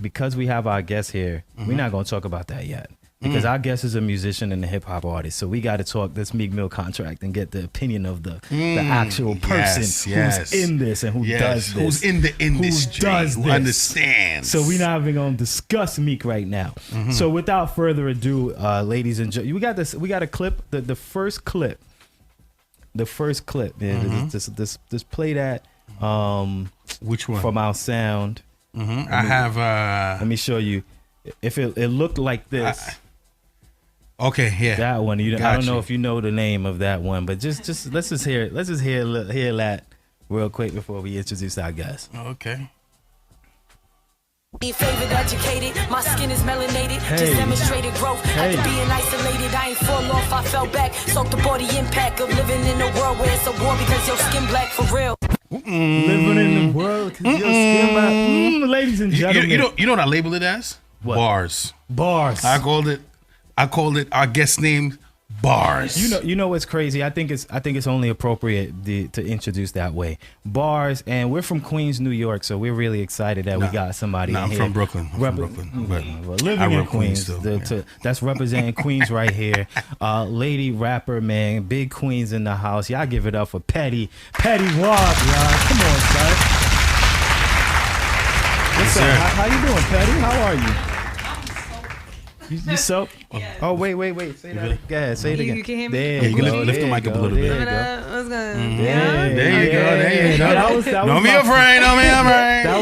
because we have our guest here, we're not going to talk about that yet. Because our guest is a musician and a hip hop artist, so we got to talk this Meek Mill contract and get the opinion of the actual person who's in this and who does this, who's in the industry, who understands. So we're not even gonna discuss Meek right now. So without further ado, ladies and gentlemen, we got this. We got a clip. The first clip. The first clip. Man, just play that. Which one? From our sound. I have. Let me show you. If it looked like this. Okay, yeah, that one. I don't know if you know the name of that one, but just let's just hear that real quick before we introduce our guest. Okay. Favored, educated, my skin is melanated, just demonstrated growth. After being isolated, I ain't fall off, I fell back. Soak the body impact of living in a world where it's a war because your skin black for real. Living in the world because your skin black. Ladies and gentlemen, you know what I labeled it as? What? Bars. I called it our guest name Bars. You know what's crazy? I think it's only appropriate to introduce that way. Bars, and we're from Queens, New York, so we're really excited that we got somebody in I'm here. from Brooklyn. Well, living in Queens. That's representing Queens right here. Lady rapper, man, big Queens in the house. Y'all give it up for Pettyy. Pettyy Wap, y'all. Come on, son. What's up? How you doing, Pettyy? How are you? You so? Yeah. Oh, wait. Say that. Go ahead. Say it again. You can hear me? There you go. Lift the mic up a little bit. What's good? There you go. Don't be afraid. That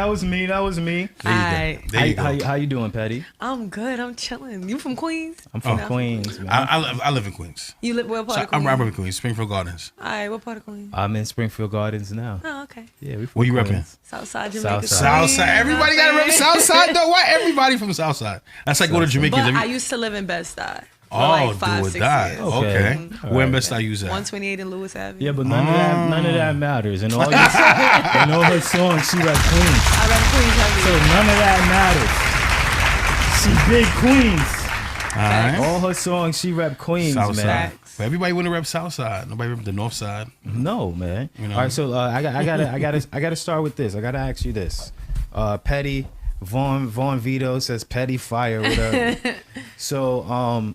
was me. There you go. How you doing, Pettyy? I'm good. I'm chilling. You from Queens? I'm from Queens, man. I live in Queens. You live what part of Queens? I'm in Queens, Springfield Gardens. All right, what part of Queens? I'm in Springfield Gardens now. Oh, okay. Yeah, we from Where you Queens. repping? Southside Jamaica. Southside. Everybody got to rep Southside though. Why everybody from Southside? That's like go to Jamaica. But I used to live in Bed-Stuy. Oh, like 5, do or 6 die. years. Okay. Right. Where in Bed-Stuy you at? 128 in Lewis Avenue. Yeah, but none of that matters. And all her songs, she rap Queens. I rap Queens heavy. So none of that matters. She big Queens. All right. All her songs, she rap Queens, Southside. man. But everybody want to rep Southside. Nobody rep the North Side. No, man. You know? All right, so I gotta start with this. I gotta ask you this. Pettyy Vaughn Vito says Pettyy fire, whatever. So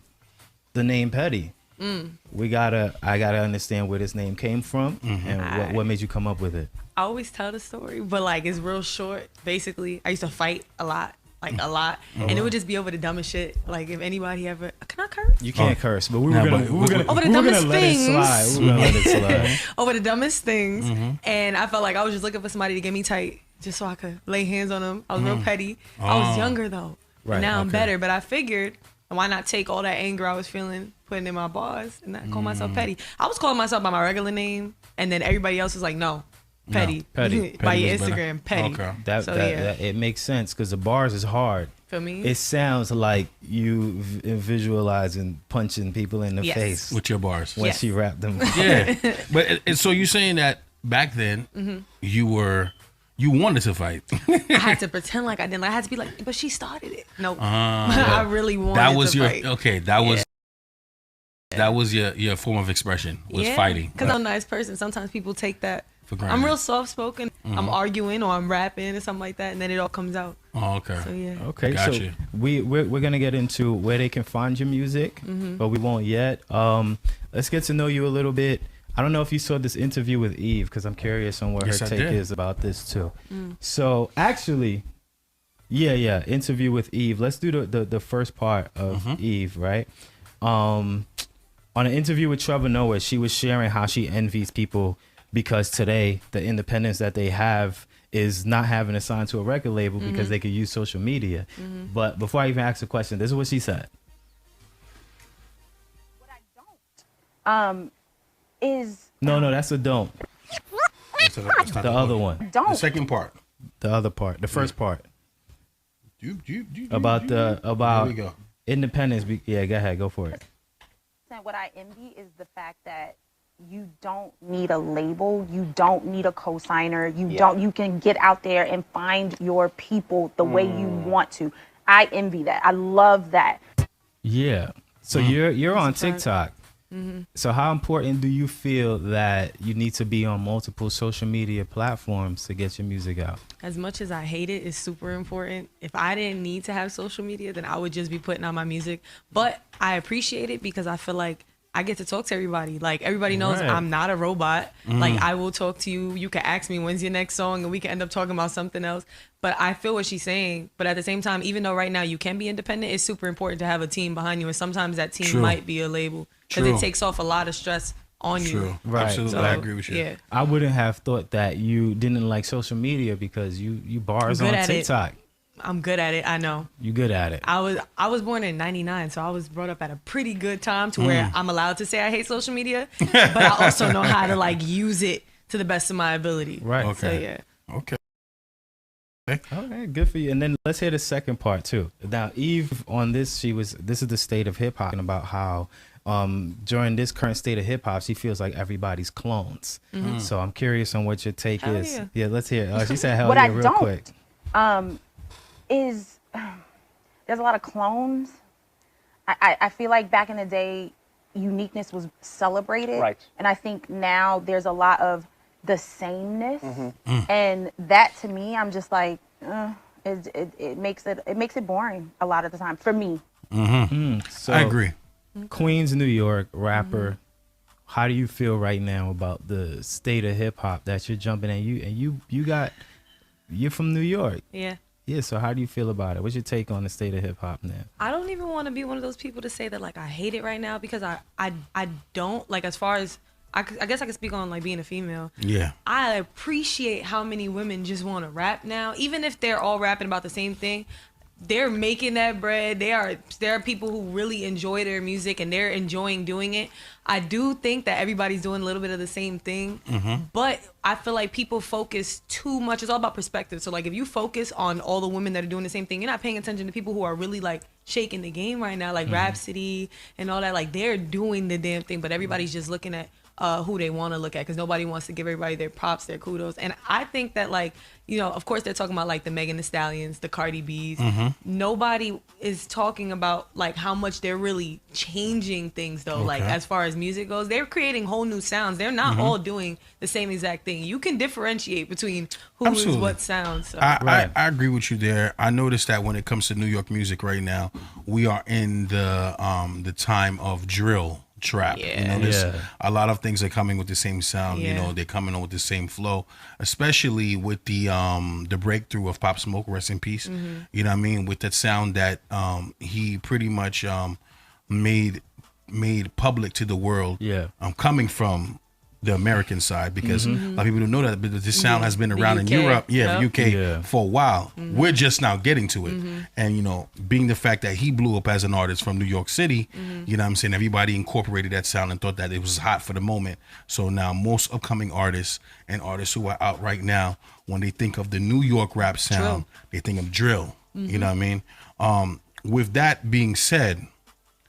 the name Pettyy. I gotta understand where this name came from and what made you come up with it. I always tell the story, but like it's real short. Basically, I used to fight a lot. And it would just be over the dumbest shit. Like if anybody ever, can I curse? You can't curse, but we were gonna over the dumbest things. We were gonna let it slide. Over the dumbest things, and I felt like I was just looking for somebody to get me tight, just so I could lay hands on them. I was real petty. I was younger though. Right. Now I'm better, but I figured why not take all that anger I was feeling, putting in my bars, and not call myself Petty. I was calling myself by my regular name, and then everybody else was like, no. Petty. By your Instagram, Petty. Okay. That it makes sense because the bars is hard. For me, it sounds like you visualizing punching people in the face with your bars when she rapped them. Yeah, but so you're saying that back then you wanted to fight. I had to pretend like I didn't. I had to be like, but she started it. No, I really wanted. That was to fight. Okay. That was. That was your form of expression was fighting. Because I'm a nice person. Sometimes people take that. I'm real soft spoken. I'm arguing or I'm rapping or something like that, and then it all comes out. Oh, okay. So yeah. Okay, gotcha. So we're gonna get into where they can find your music, but we won't yet. Let's get to know you a little bit. I don't know if you saw this interview with Eve, because I'm curious on what her take is about this too. So actually, interview with Eve. Let's do the first part of Eve, right? On an interview with Trevor Noah, she was sharing how she envies people because today the independence that they have is not having to sign to a record label because they could use social media. But before I even ask the question, this is what she said. What I don't is no, that's a don't. That's not the other one. Don't. The second part. The other part. The first part. About there we go. Independence. Yeah, go ahead. Go for it. What I envy is the fact that you don't need a label, you don't need a co-signer, you can get out there and find your people the way you want to. I envy that. I love that. Yeah. So you're on TikTok. So how important do you feel that you need to be on multiple social media platforms to get your music out? As much as I hate it, it's super important. If I didn't need to have social media, then I would just be putting out my music. But I appreciate it because I feel like I get to talk to everybody. Like, everybody knows I'm not a robot. Like, I will talk to you. You can ask me when's your next song, and we can end up talking about something else. But I feel what she's saying. But at the same time, even though right now you can be independent, it's super important to have a team behind you. And sometimes that team might be a label because it takes off a lot of stress on you. Right. Absolutely, so, I agree with you. Yeah. I wouldn't have thought that you didn't like social media because you bars on TikTok. I'm good at it. I know. You good at it. I was born in '99, so I was brought up at a pretty good time to where I'm allowed to say I hate social media, but I also know how to like use it to the best of my ability. Right. Okay. So yeah. Okay. Okay, good for you. And then let's hear the second part too. Now, Eve on this, this is the state of hip hop, and about how during this current state of hip hop, she feels like everybody's clones. So I'm curious on what your take is. Yeah, let's hear it. She said hell yeah real quick. Is there's a lot of clones. I feel like back in the day, uniqueness was celebrated. Right. And I think now there's a lot of the sameness. And that to me, I'm just like, it makes it boring a lot of the time for me. So, I agree. Queens, New York, rapper. How do you feel right now about the state of hip hop that you're jumping in? You're from New York. Yeah. Yeah, so how do you feel about it? What's your take on the state of hip hop now? I don't even want to be one of those people to say that like I hate it right now because I don't like, as far as I guess I can speak on like being a female. Yeah. I appreciate how many women just want to rap now, even if they're all rapping about the same thing. They're making that bread. There are people who really enjoy their music and they're enjoying doing it. I do think that everybody's doing a little bit of the same thing, but I feel like people focus too much. It's all about perspective. So like if you focus on all the women that are doing the same thing, you're not paying attention to people who are really like shaking the game right now, like Rhapsody and all that. Like they're doing the damn thing, but everybody's just looking at who they want to look at because nobody wants to give everybody their props, their kudos. And I think that like, you know, of course they're talking about like the Megan Thee Stallions, the Cardi B's. Nobody is talking about like how much they're really changing things though. Like as far as music goes, they're creating whole new sounds. They're not all doing the same exact thing. You can differentiate between who is what sound. So. I agree with you there. I noticed that when it comes to New York music right now, we are in the time of drill. Trap. You know, there's a lot of things are coming with the same sound. You know, they're coming on with the same flow, especially with the breakthrough of Pop Smoke, rest in peace. You know what I mean? With that sound that he pretty much made public to the world. Coming from the American side, because a lot of people don't know that, but this sound has been around in Europe, UK for a while. We're just now getting to it. And you know, being the fact that he blew up as an artist from New York City, you know what I'm saying, everybody incorporated that sound and thought that it was hot for the moment. So now most upcoming artists and artists who are out right now, when they think of the New York rap sound, they think of drill. You know what I mean? With that being said,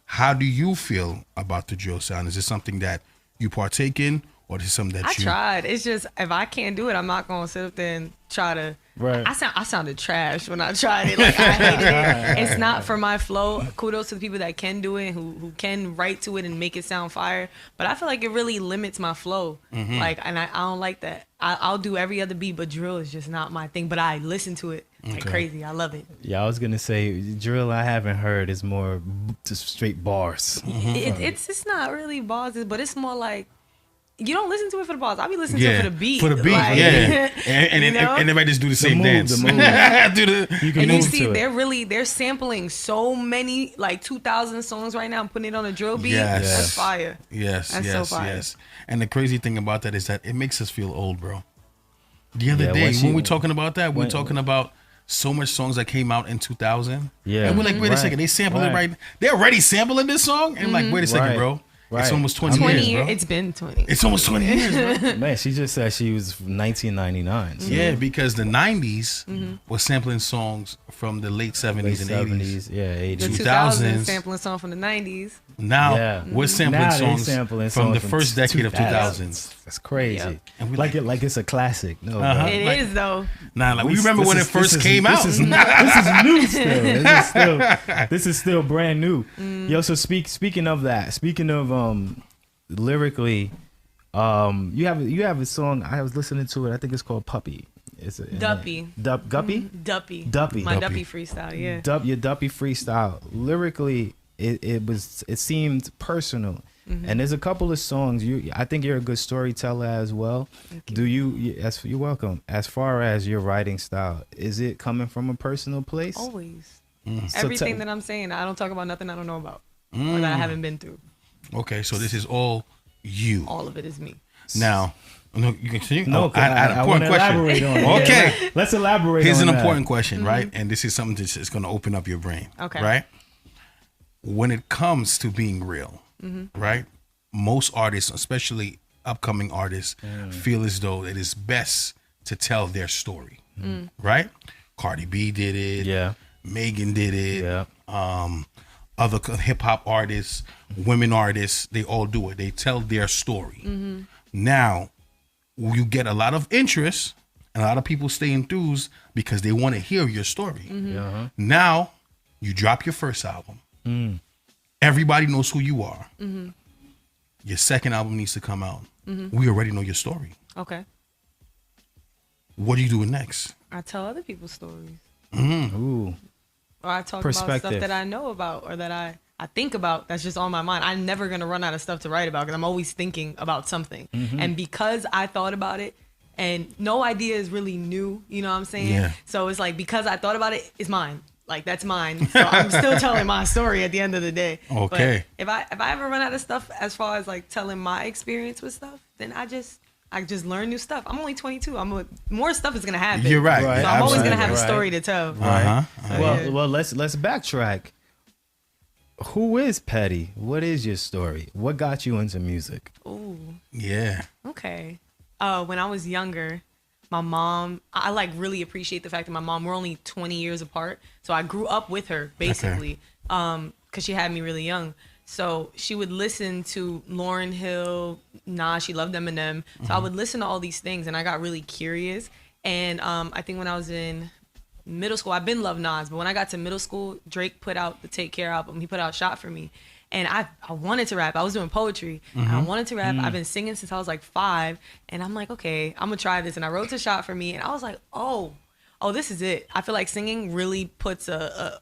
how do you feel about the drill sound? Is it something that you partake in? Or is it something that I tried. It's just, if I can't do it, I'm not going to sit up there and try to. Right. I sounded trash when I tried it. Like, I hated it. It's not for my flow. Kudos to the people that can do it, who can write to it and make it sound fire. But I feel like it really limits my flow. Like, and I don't like that. I'll do every other beat, but drill is just not my thing. But I listen to it like crazy. I love it. Yeah, I was going to say, drill I haven't heard is more just straight bars. It's not really bars, but it's more like, you don't listen to it for the bars. I be listening to it for the beat. For the beat, like, and everybody just do the same dance. The move. And you see, they're sampling so many, like 2,000 songs right now and putting it on a drill beat. That's fire. That's so fire. And the crazy thing about that is that it makes us feel old, bro. The other day, when we're talking about that, we're talking about so much songs that came out in 2000. And we're like, wait a second, they sampled it right. They're already sampling this song? And like, wait a second, bro. Right. It's almost 20 years, bro. It's been 20. It's almost 20 years, bro. Man, she just said she was 1999. So. Yeah, because the 90s was sampling songs from the late 70s and 80s. Yeah, 80s. The 2000s sampling song from the 90s. Now, we're sampling songs from the first decade of 2000s. That's crazy. Yep. And like it's a classic. No, it is though. Nah, like we remember when it first came out. This is new still. This is still brand new. Yo, so speaking of that, speaking of lyrically, you have a song. I was listening to it. I think it's called Puppy. It's Duppy. Guppy? Duppy. My Duppy freestyle, yeah. Your Duppy freestyle. Lyrically, it seemed personal. And there's a couple of songs. I think you're a good storyteller as well. You're welcome. As far as your writing style, is it coming from a personal place? Always. Everything that I'm saying, I don't talk about nothing I don't know about or that I haven't been through. Okay, so this is all you. All of it is me. Now, no, you continue. No, I want to elaborate on it. Okay, yeah, let's elaborate. Here's on an important question, right? And this is something that's going to open up your brain. Okay. Right. When it comes to being real, right? Most artists, especially upcoming artists, feel as though it is best to tell their story, right? Cardi B did it. Yeah. Megan did it. Yeah. Other hip hop artists, women artists, they all do it. They tell their story. Now, you get a lot of interest, and a lot of people stay enthused because they want to hear your story. Now, you drop your first album. Everybody knows who you are. Your second album needs to come out. We already know your story. Okay. What are you doing next? I tell other people's stories. Ooh. Or I talk about stuff that I know about or that I think about that's just on my mind. I'm never going to run out of stuff to write about because I'm always thinking about something. And because I thought about it, and no idea is really new, you know what I'm saying? Yeah. So it's like, because I thought about it, it's mine. Like, that's mine. So I'm still telling my story at the end of the day. Okay. But if I ever run out of stuff as far as like telling my experience with stuff, then I just learn new stuff. I'm only 22. More stuff is gonna happen. You're right. So I'm always gonna have a story to tell. Right. Well, let's backtrack. Who is Pettyy? What is your story? What got you into music? Ooh. Yeah. Okay. When I was younger, my mom, I like really appreciate the fact that my mom, we're only 20 years apart. So I grew up with her basically, because she had me really young. So she would listen to Lauryn Hill, Nas, she loved Eminem. So I would listen to all these things and I got really curious. And I think when I was in middle school, I've been loved Nas, but when I got to middle school, Drake put out the Take Care album. He put out Shot for Me. And I wanted to rap. I was doing poetry. And I wanted to rap. I've been singing since I was like 5. And I'm like, okay, I'm going to try this. And I wrote to Shot for Me. And I was like, oh, this is it. I feel like singing really puts a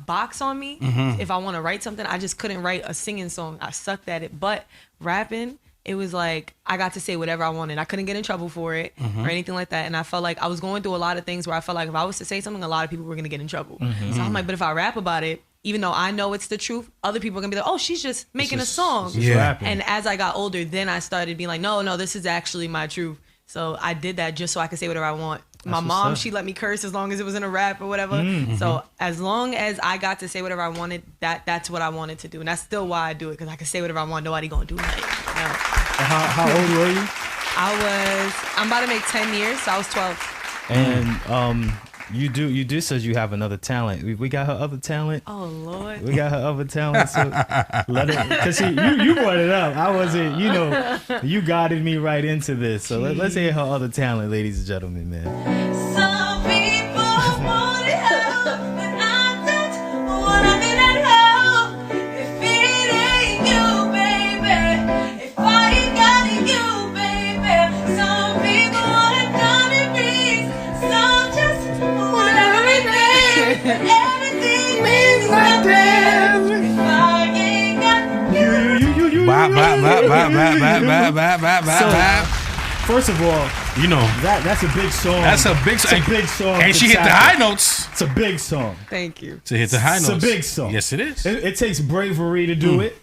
box on me. If I want to write something, I just couldn't write a singing song. I sucked at it. But rapping, it was like I got to say whatever I wanted. I couldn't get in trouble for it or anything like that. And I felt like I was going through a lot of things where I felt like if I was to say something, a lot of people were going to get in trouble. So I'm like, but if I rap about it, even though I know it's the truth, other people are going to be like, oh, she's just making a song. And as I got older, then I started being like, no, this is actually my truth. So I did that just so I could say whatever I want. My mom, she let me curse as long as it was in a rap or whatever. So as long as I got to say whatever I wanted, that's what I wanted to do. And that's still why I do it, because I can say whatever I want. Nobody going to do nothing. No. How old were you? I'm about to make 10 years, so I was 12. And you do says you have another talent. We got her other talent. Oh Lord. We got her other talent. So let it, because you brought it up. I wasn't, you guided me right into this. So let's hear her other talent, ladies and gentlemen, man. Some people want it all, but I don't wanna be that hoe. If it ain't you, baby, if I ain't got you, baby. Some people want diamond rings, some just want everything, but everything means nothing if I ain't got you. First of all, that's a big song. That's a big song. It's a big song. And she hit the high notes. It's a big song. Thank you. To hit the high notes. It's a big song. Yes, it is. It takes bravery to do it.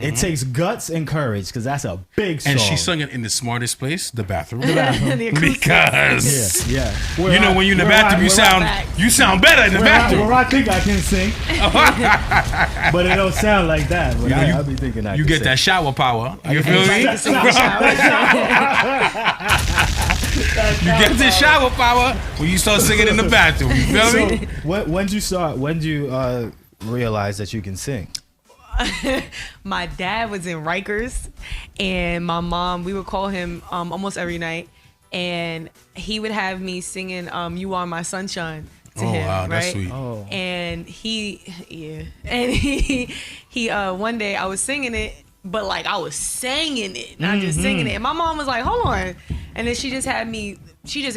It takes guts and courage, because that's a big song. And she sung it in the smartest place, the bathroom. The Because yeah. when you're in the bathroom, you sound better in the bathroom. Where I think I can sing, but it don't sound like that. But I'll be thinking I you can get sing. that shower power. You feel me? You get the shower power when you start singing in the bathroom. You feel me? When did you realize that you can sing? My dad was in Rikers, and my mom, we would call him almost every night, and he would have me singing "You Are My Sunshine" to him. Wow, right? that's sweet. Oh. And he one day I was singing it, but like I was singing it, not just singing it. And my mom was like, hold on. And then she just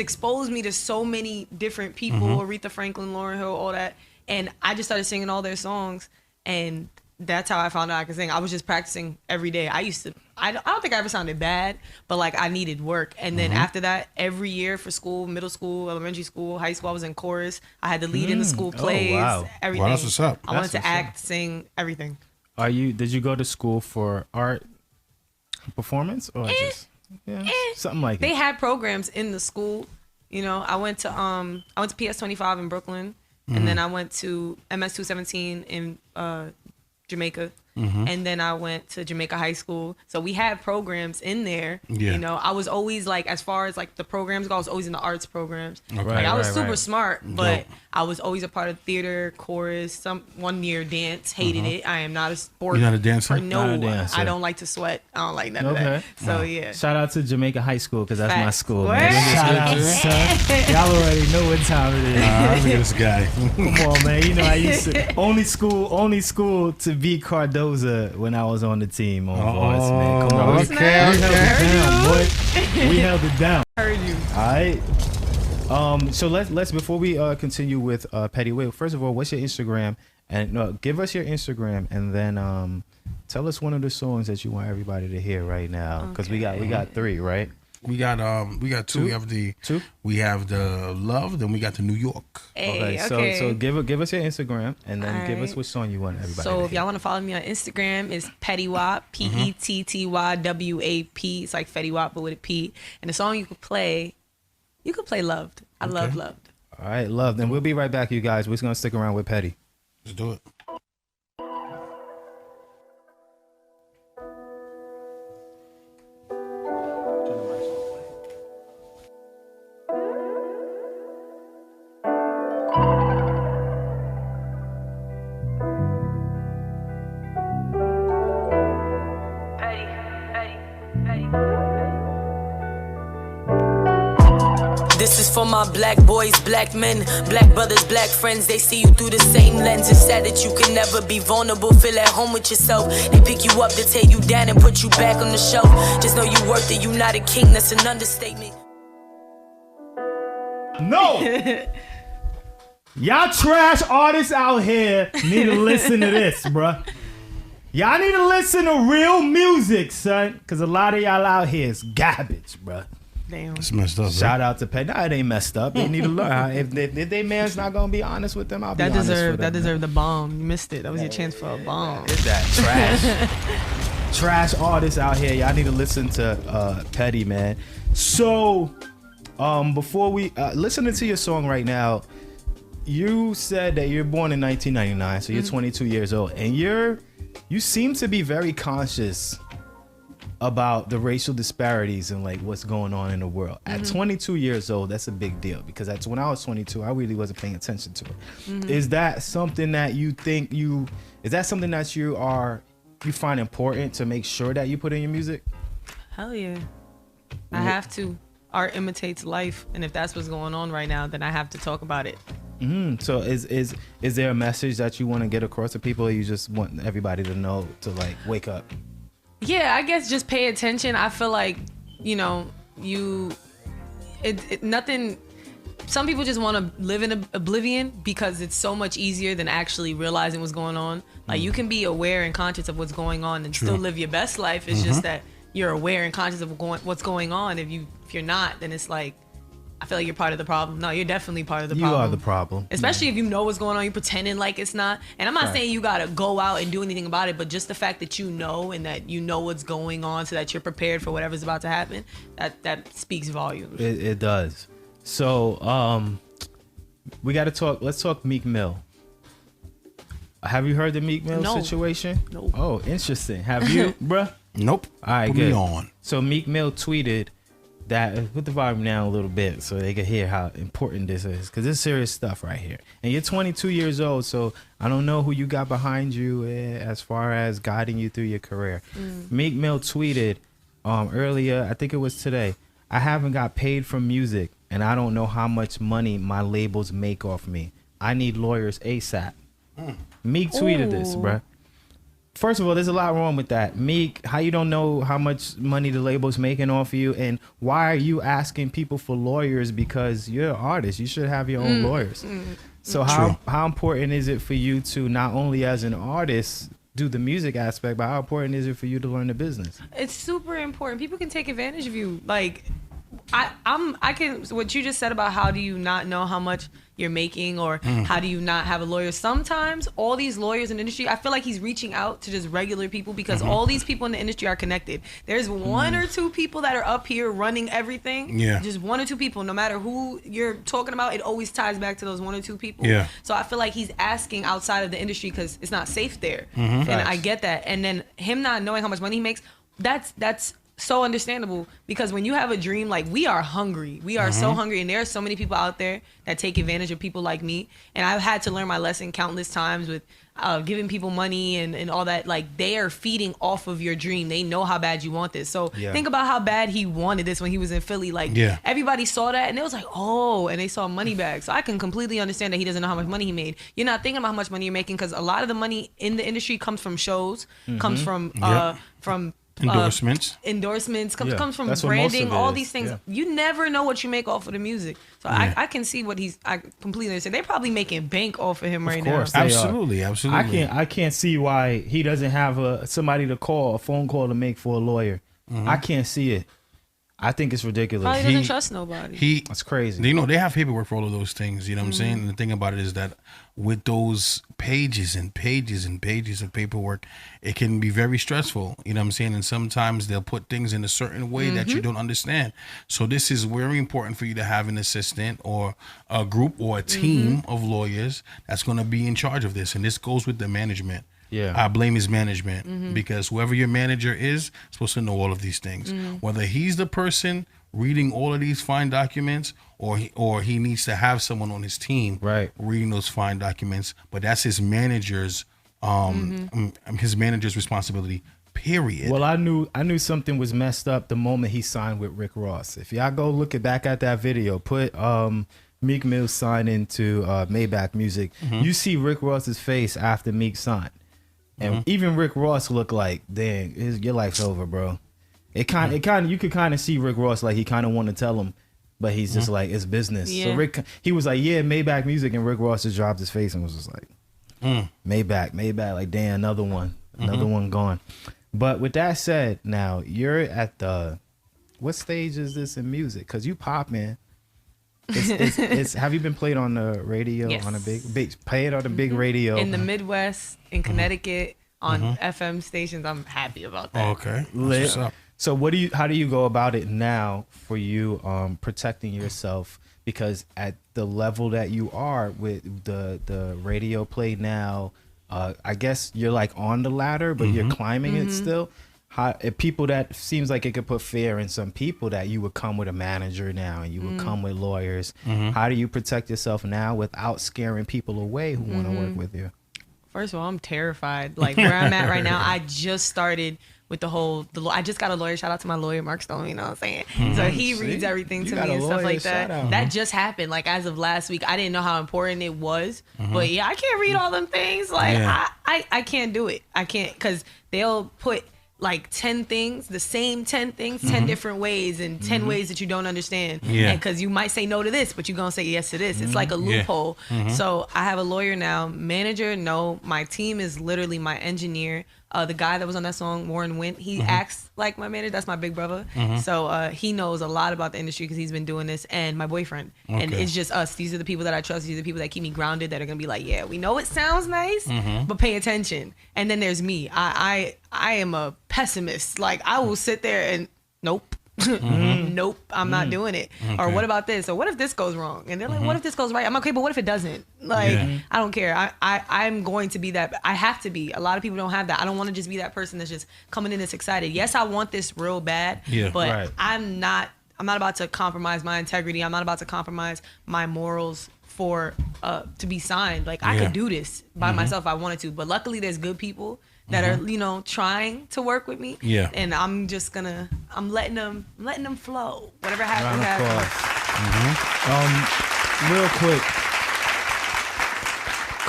exposed me to so many different people, Aretha Franklin, Lauryn Hill, all that. And I just started singing all their songs. And that's how I found out I could sing. I was just practicing every day. I don't think I ever sounded bad, but like I needed work. And then after that, every year for school, middle school, elementary school, high school, I was in chorus. I had to lead in the school plays, everything. Wow, that's what's up. I wanted to act, sing, everything. Did you go to school for art performance or just something like They it? had programs in the school. You know, I went to PS 25 in Brooklyn, and then I went to MS 217 in Jamaica. And then I went to Jamaica High School. So we had programs in there. Yeah. You know, I was always like, as far as like the programs go, I was always in the arts programs. Okay. Like I was Right, super right. smart, but Dope. I was always a part of theater, chorus, one year dance, hated it. I am not a sport. You're not a dancer? No, Not a dancer. I don't like to sweat. I don't like none of Okay. that. So yeah. Shout out to Jamaica High School because that's my Facts. school. Word. Man. Shout out, son. Y'all already know what time it is. Look at this guy. Come on, man. You know, I used to only school to beat Cardoza when I was on the team on Voice, man. Come on. okay, We held okay. it down, boy. We held it down. Heard you. All right. So let's before we continue with Pettyy. Wait, first of all, what's your Instagram? And no, give us your Instagram, and then tell us one of the songs that you want everybody to hear right now, because we got 3, right? We got 2. We have the 2. We have the Love, then we got the New York. Hey, So give us your Instagram, and then give us Alright. which song you want everybody So to if hear. y'all want to follow me on Instagram, it's PettyWap, PETTYWAP. It's like Fetty Wap, but with a P. And the song you could play Loved. I love Loved. All right, love. Then we'll be right back, you guys. We're just gonna stick around with Pettyy. Let's do it. This is for my black boys, black men, black brothers, black friends. They see you through the same lens. It's sad that you can never be vulnerable. Feel at home with yourself. They pick you up, they tear you down and put you back on the shelf. Just know you worth it. You not a king. That's an understatement. No! Y'all trash artists out here need to listen to this, bruh. Y'all need to listen to real music, son. Because a lot of y'all out here is garbage, bruh. Damn. It's messed up. Shout out to Pettyy. Nah, it ain't messed up. They need to learn. If they man's not going to be honest with them, I'll be honest with them. That deserved the bomb. You missed it. That was your chance for a bomb. It's that trash. Trash artists out here. Y'all need to listen to Pettyy, man. So, before we listening to your song right now, you said that you're born in 1999, so you're 22 years old, and you seem to be very conscious about the racial disparities and like what's going on in the world. At 22 years old, that's a big deal, because that's when I was 22, I really wasn't paying attention to it. Is that something that you think you find important to make sure that you put in your music? Hell yeah. I have to. Art imitates life, and if that's what's going on right now, then I have to talk about it. So is there a message that you want to get across to people, or you just want everybody to know to like wake up? Yeah, I guess just pay attention. I feel like, you know, nothing. Some people just want to live in oblivion because it's so much easier than actually realizing what's going on. Like you can be aware and conscious of what's going on and still live your best life. It's just that you're aware and conscious of what's going on. If you're not, then it's like, I feel like you're part of the problem. No, you're definitely part of the problem. You are the problem. Especially if you know what's going on, you're pretending like it's not. And I'm not saying you gotta go out and do anything about it, but just the fact that you know and that you know what's going on so that you're prepared for whatever's about to happen, that speaks volumes. It does. So we got to talk. Let's talk Meek Mill. Have you heard the Meek Mill situation? No. Oh, interesting. Have you, bruh? Nope. All right, Put good. me on. So Meek Mill tweeted that, put the volume down a little bit so they can hear how important this is, because it's serious stuff right here. And you're 22 years old, so I don't know who you got behind you as far as guiding you through your career. Meek Mill tweeted earlier, I think it was today, "I haven't got paid for music, and I don't know how much money my labels make off me. I need lawyers ASAP. Meek tweeted this, bruh. First of all, there's a lot wrong with that. Meek, how you don't know how much money the label's making off of you, and why are you asking people for lawyers? Because you're an artist, you should have your own lawyers. So how important is it for you to not only as an artist do the music aspect, but how important is it for you to learn the business? It's super important. People can take advantage of you. Like, I can, what you just said about how do you not know how much you're making, or how do you not have a lawyer? Sometimes all these lawyers in the industry, I feel like he's reaching out to just regular people, because all these people in the industry are connected. There's one or two people that are up here running everything. Yeah. Just one or two people. No matter who you're talking about, it always ties back to those one or two people. Yeah. So I feel like he's asking outside of the industry because it's not safe there. And I get that. And then him not knowing how much money he makes, that's so understandable, because when you have a dream, like, we are hungry. We are so hungry, and there are so many people out there that take advantage of people like me. And I've had to learn my lesson countless times with giving people money and all that. Like, they are feeding off of your dream. They know how bad you want this. So think about how bad he wanted this when he was in Philly. Like, everybody saw that, and it was like, oh, and they saw money bags. So I can completely understand that he doesn't know how much money he made. You're not thinking about how much money you're making, because a lot of the money in the industry comes from shows, comes from endorsements comes from branding, all these things. You never know what you make off of the music. So I can see what I completely understand. They're probably making bank off of him right now. Absolutely. I can't see why he doesn't have somebody to call, a phone call to make for a lawyer. I can't see it. I think it's ridiculous. Probably doesn't trust nobody. That's crazy. You know, they have paperwork for all of those things. You know what I'm saying? And the thing about it is that with those pages and pages and pages of paperwork, it can be very stressful. You know what I'm saying? And sometimes they'll put things in a certain way that you don't understand. So this is very important for you to have an assistant or a group or a team of lawyers that's going to be in charge of this. And this goes with the management. Yeah, I blame his management, because whoever your manager is supposed to know all of these things. Whether he's the person reading all of these fine documents, or he needs to have someone on his team reading those fine documents. But that's his manager's responsibility. Period. Well, I knew something was messed up the moment he signed with Rick Ross. If y'all go look back at that video, put Meek Mill signed into Maybach Music, you see Rick Ross's face after Meek signed. And even Rick Ross looked like, dang, your life's over, bro. You could kind of see Rick Ross like he kind of wanted to tell him, but he's just like, it's business. So he was like, yeah, Maybach Music, and Rick Ross just dropped his face and was just like, Maybach, like, damn, another one gone. But with that said, now you're at what stage is this in music? Because you popping. It's have you been played on the radio? Yes. On a big played on a big radio in the Midwest, in Connecticut, on FM stations? I'm happy about that. Okay, what's up? So how do you go about it now for you protecting yourself? Because at the level that you are with the radio play now, I guess you're like on the ladder, but you're climbing it still. People that seems like it could put fear in some people that you would come with a manager now and you would come with lawyers. How do you protect yourself now without scaring people away who want to work with you? First of all, I'm terrified. Like, where I'm at right now, I just started with I just got a lawyer. Shout out to my lawyer, Mark Stone, you know what I'm saying? So he reads everything to me and stuff like that. That just happened, like, as of last week. I didn't know how important it was. But yeah, I can't read all them things. Like, I can't do it. I can't, because they'll put like 10 things, the same 10 things, 10 different ways, and 10 ways that you don't understand. Yeah. Because you might say no to this, but you're going to say yes to this. It's like a loophole. So I have a lawyer now. Manager, no. My team is literally my engineer. The guy that was on that song, Warren Wint, he acts like my manager. That's my big brother. So he knows a lot about the industry because he's been doing this. And my boyfriend. Okay. And it's just us. These are the people that I trust. These are the people that keep me grounded, that are going to be like, yeah, we know it sounds nice, but pay attention. And then there's me. I am a pessimist. Like, I will sit there and nope. Nope, I'm not doing it. Okay. Or what about this? Or what if this goes wrong? And they're like, what if this goes right? I'm okay, but what if it doesn't? Like, I don't care. I'm going to be that. I have to be. A lot of people don't have that. I don't want to just be that person that's just coming in that's excited. Yes, I want this real bad, but I'm not about to compromise my integrity. I'm not about to compromise my morals for to be signed. Like, I could do this by myself if I wanted to, but luckily there's good people that are, trying to work with me. Yeah. And I'm just I'm letting them flow. Whatever happens, happens. Real quick,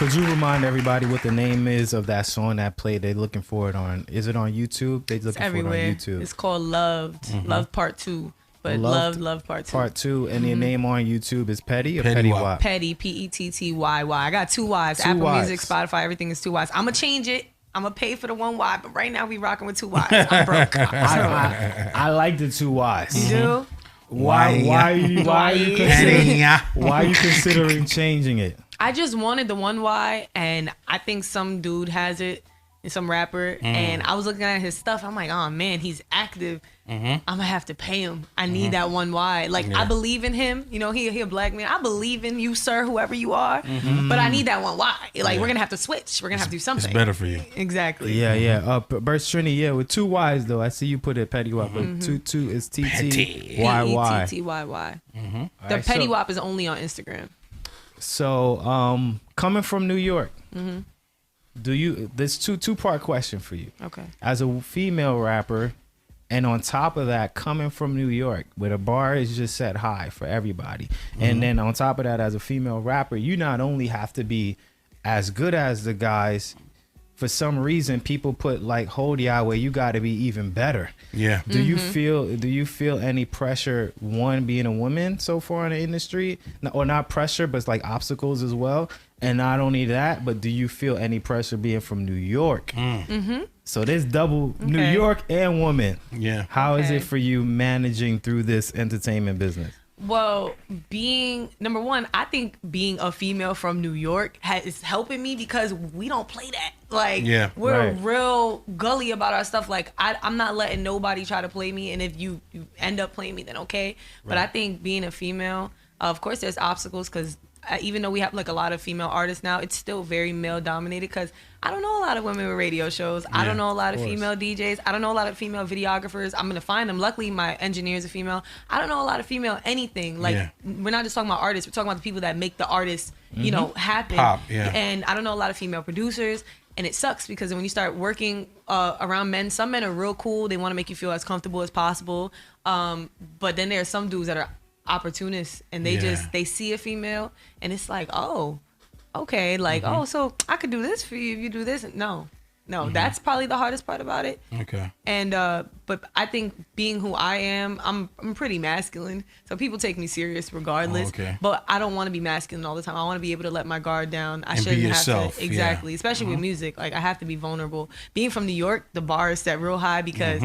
Could you remind everybody what the name is of that song that played? They're looking for it on. Is it on YouTube? They're looking for it on YouTube. It's called Loved. Love Part 2. But Love Part 2. Part 2. And your name on YouTube is Pettyy or Pettyy Wap? Pettyy, Pettyy. I got 2 Ys. Apple Music, Spotify, everything is 2 Ys. I'm going to change it. I'm going to pay for the 1 Y, but right now we rocking with 2 Ys. I'm broke. I like the 2 Ys. You do? Why are you considering changing it? I just wanted the 1 Y, and I think some dude has it, some rapper, and I was looking at his stuff. I'm like, oh man, he's active. I'm gonna have to pay him. I need that 1 Y. Like, I believe in him. You know, he a black man. I believe in you, sir, whoever you are. But I need that 1 Y. Like, we're gonna have to switch. We're gonna have to do something. It's better for you. Exactly. Yeah. Burst Trini, with 2 Ys though. I see you put it Petty Wap, but two is TTYY. TTYY. The Petty Wap is only on Instagram. So, coming from New York, there's two-part question for you. Okay. As a female rapper, and on top of that, coming from New York, where the bar is just set high for everybody, and then on top of that, as a female rapper, you not only have to be as good as the guys. For some reason, people put like Hodiah where you got to be even better. Yeah. Do you feel any pressure, one, being a woman so far in the industry, or not pressure, but it's like obstacles as well? And not only that, but do you feel any pressure being from New York? So there's double New York and woman. Yeah. How is it for you managing through this entertainment business? Well, number one, I think being a female from New York is helping me because we don't play that. Like, we're real gully about our stuff. Like, I'm not letting nobody try to play me. And if you end up playing me, then okay. But I think being a female, of course, there's obstacles because even though we have like a lot of female artists now, it's still very male dominated because I don't know a lot of women with radio shows. I don't know a lot of female DJs. I don't know a lot of female videographers. I'm going to find them. Luckily, my engineer is a female. I don't know a lot of female anything. Like, we're not just talking about artists. We're talking about the people that make the artists, you know, happen. Pop, And I don't know a lot of female producers. And it sucks because when you start working around men, some men are real cool. They want to make you feel as comfortable as possible. But then there are some dudes that are opportunists and they see a female and it's like, oh, okay, like, oh, so I could do this for you if you do this. No, that's probably the hardest part about it. Okay. And but I think being who I am, I'm pretty masculine, so people take me serious regardless. But I don't want to be masculine all the time. I want to be able to let my guard down. I shouldn't have to, exactly, especially with music. Like, I have to be vulnerable. Being from New York, the bar is set real high because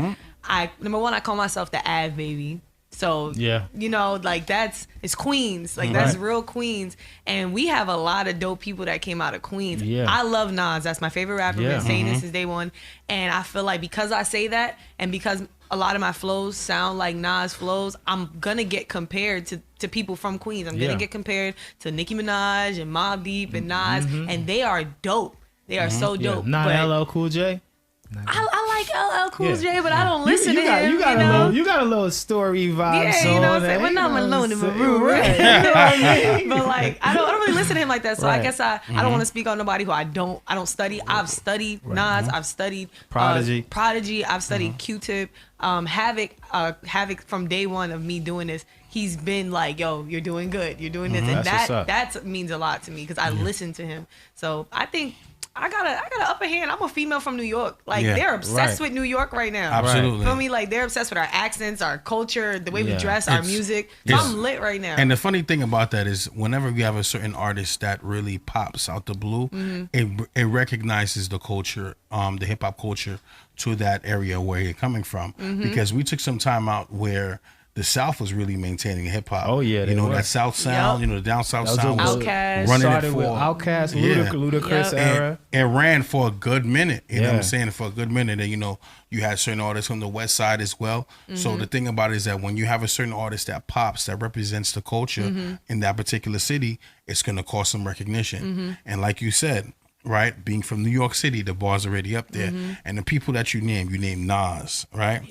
number one, I call myself the Ave baby. So, you know, like it's Queens. Like, that's real Queens. And we have a lot of dope people that came out of Queens. I love Nas. That's my favorite rapper. I've been saying this since day one. And I feel like because I say that and because a lot of my flows sound like Nas flows, I'm going to get compared to people from Queens. I'm going to get compared to Nicki Minaj and Mobb Deep and Nas. And they are dope. They are so dope. Not LL Cool J? I like LL Cool J, but I don't listen to him. You got a little story vibe. Yeah, you know what I'm saying? But now I'm alone in my room, right? You know what I mean? But like, I don't really listen to him like that. So I guess I don't want to speak on nobody who I don't study. I've studied Nas. I've studied Prodigy. I've studied Q-Tip. Havoc from day one of me doing this. He's been like, yo, you're doing good. You're doing this. And that means a lot to me because I listen to him. So I think I got an upper hand. I'm a female from New York. Like, they're obsessed with New York right now. Absolutely. Feel me? Like, they're obsessed with our accents, our culture, the way we dress, our music. So I'm lit right now. And the funny thing about that is whenever we have a certain artist that really pops out the blue, it recognizes the culture, the hip hop culture to that area where you're coming from. Because we took some time out where the South was really maintaining hip hop. Oh yeah, you know that South sound. You know the down South sound. Outkast running started it for with Outkast, Ludacris era. It ran for a good minute. You know what I'm saying? For a good minute, and you know you had certain artists from the West Side as well. So the thing about it is that when you have a certain artist that pops, that represents the culture in that particular city, it's gonna cause some recognition. And like you said, right, being from New York City, the bar's already up there, and the people that you name Nas, right?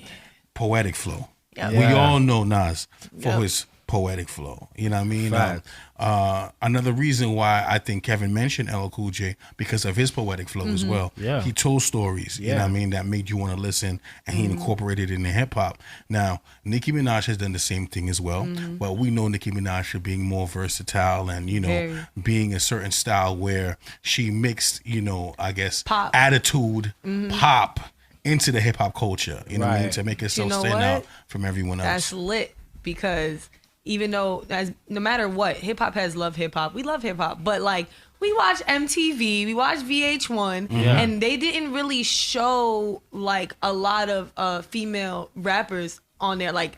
Poetic flow. We all know Nas for his poetic flow. You know what I mean? Another reason why I think Kevin mentioned LL Cool J, because of his poetic flow as well. Yeah. He told stories, you know what I mean, that made you want to listen, and he incorporated it in hip hop. Now, Nicki Minaj has done the same thing as well, but we know Nicki Minaj for being more versatile and, you know, being a certain style where she mixed, you know, I guess, pop. attitude, pop into the hip hop culture, you know what I mean, to make herself stand out from everyone else. That's lit, because even though no matter what, hip hop has loved hip hop. We love hip hop, but like we watch MTV, we watch VH1, and they didn't really show like a lot of female rappers on there. Like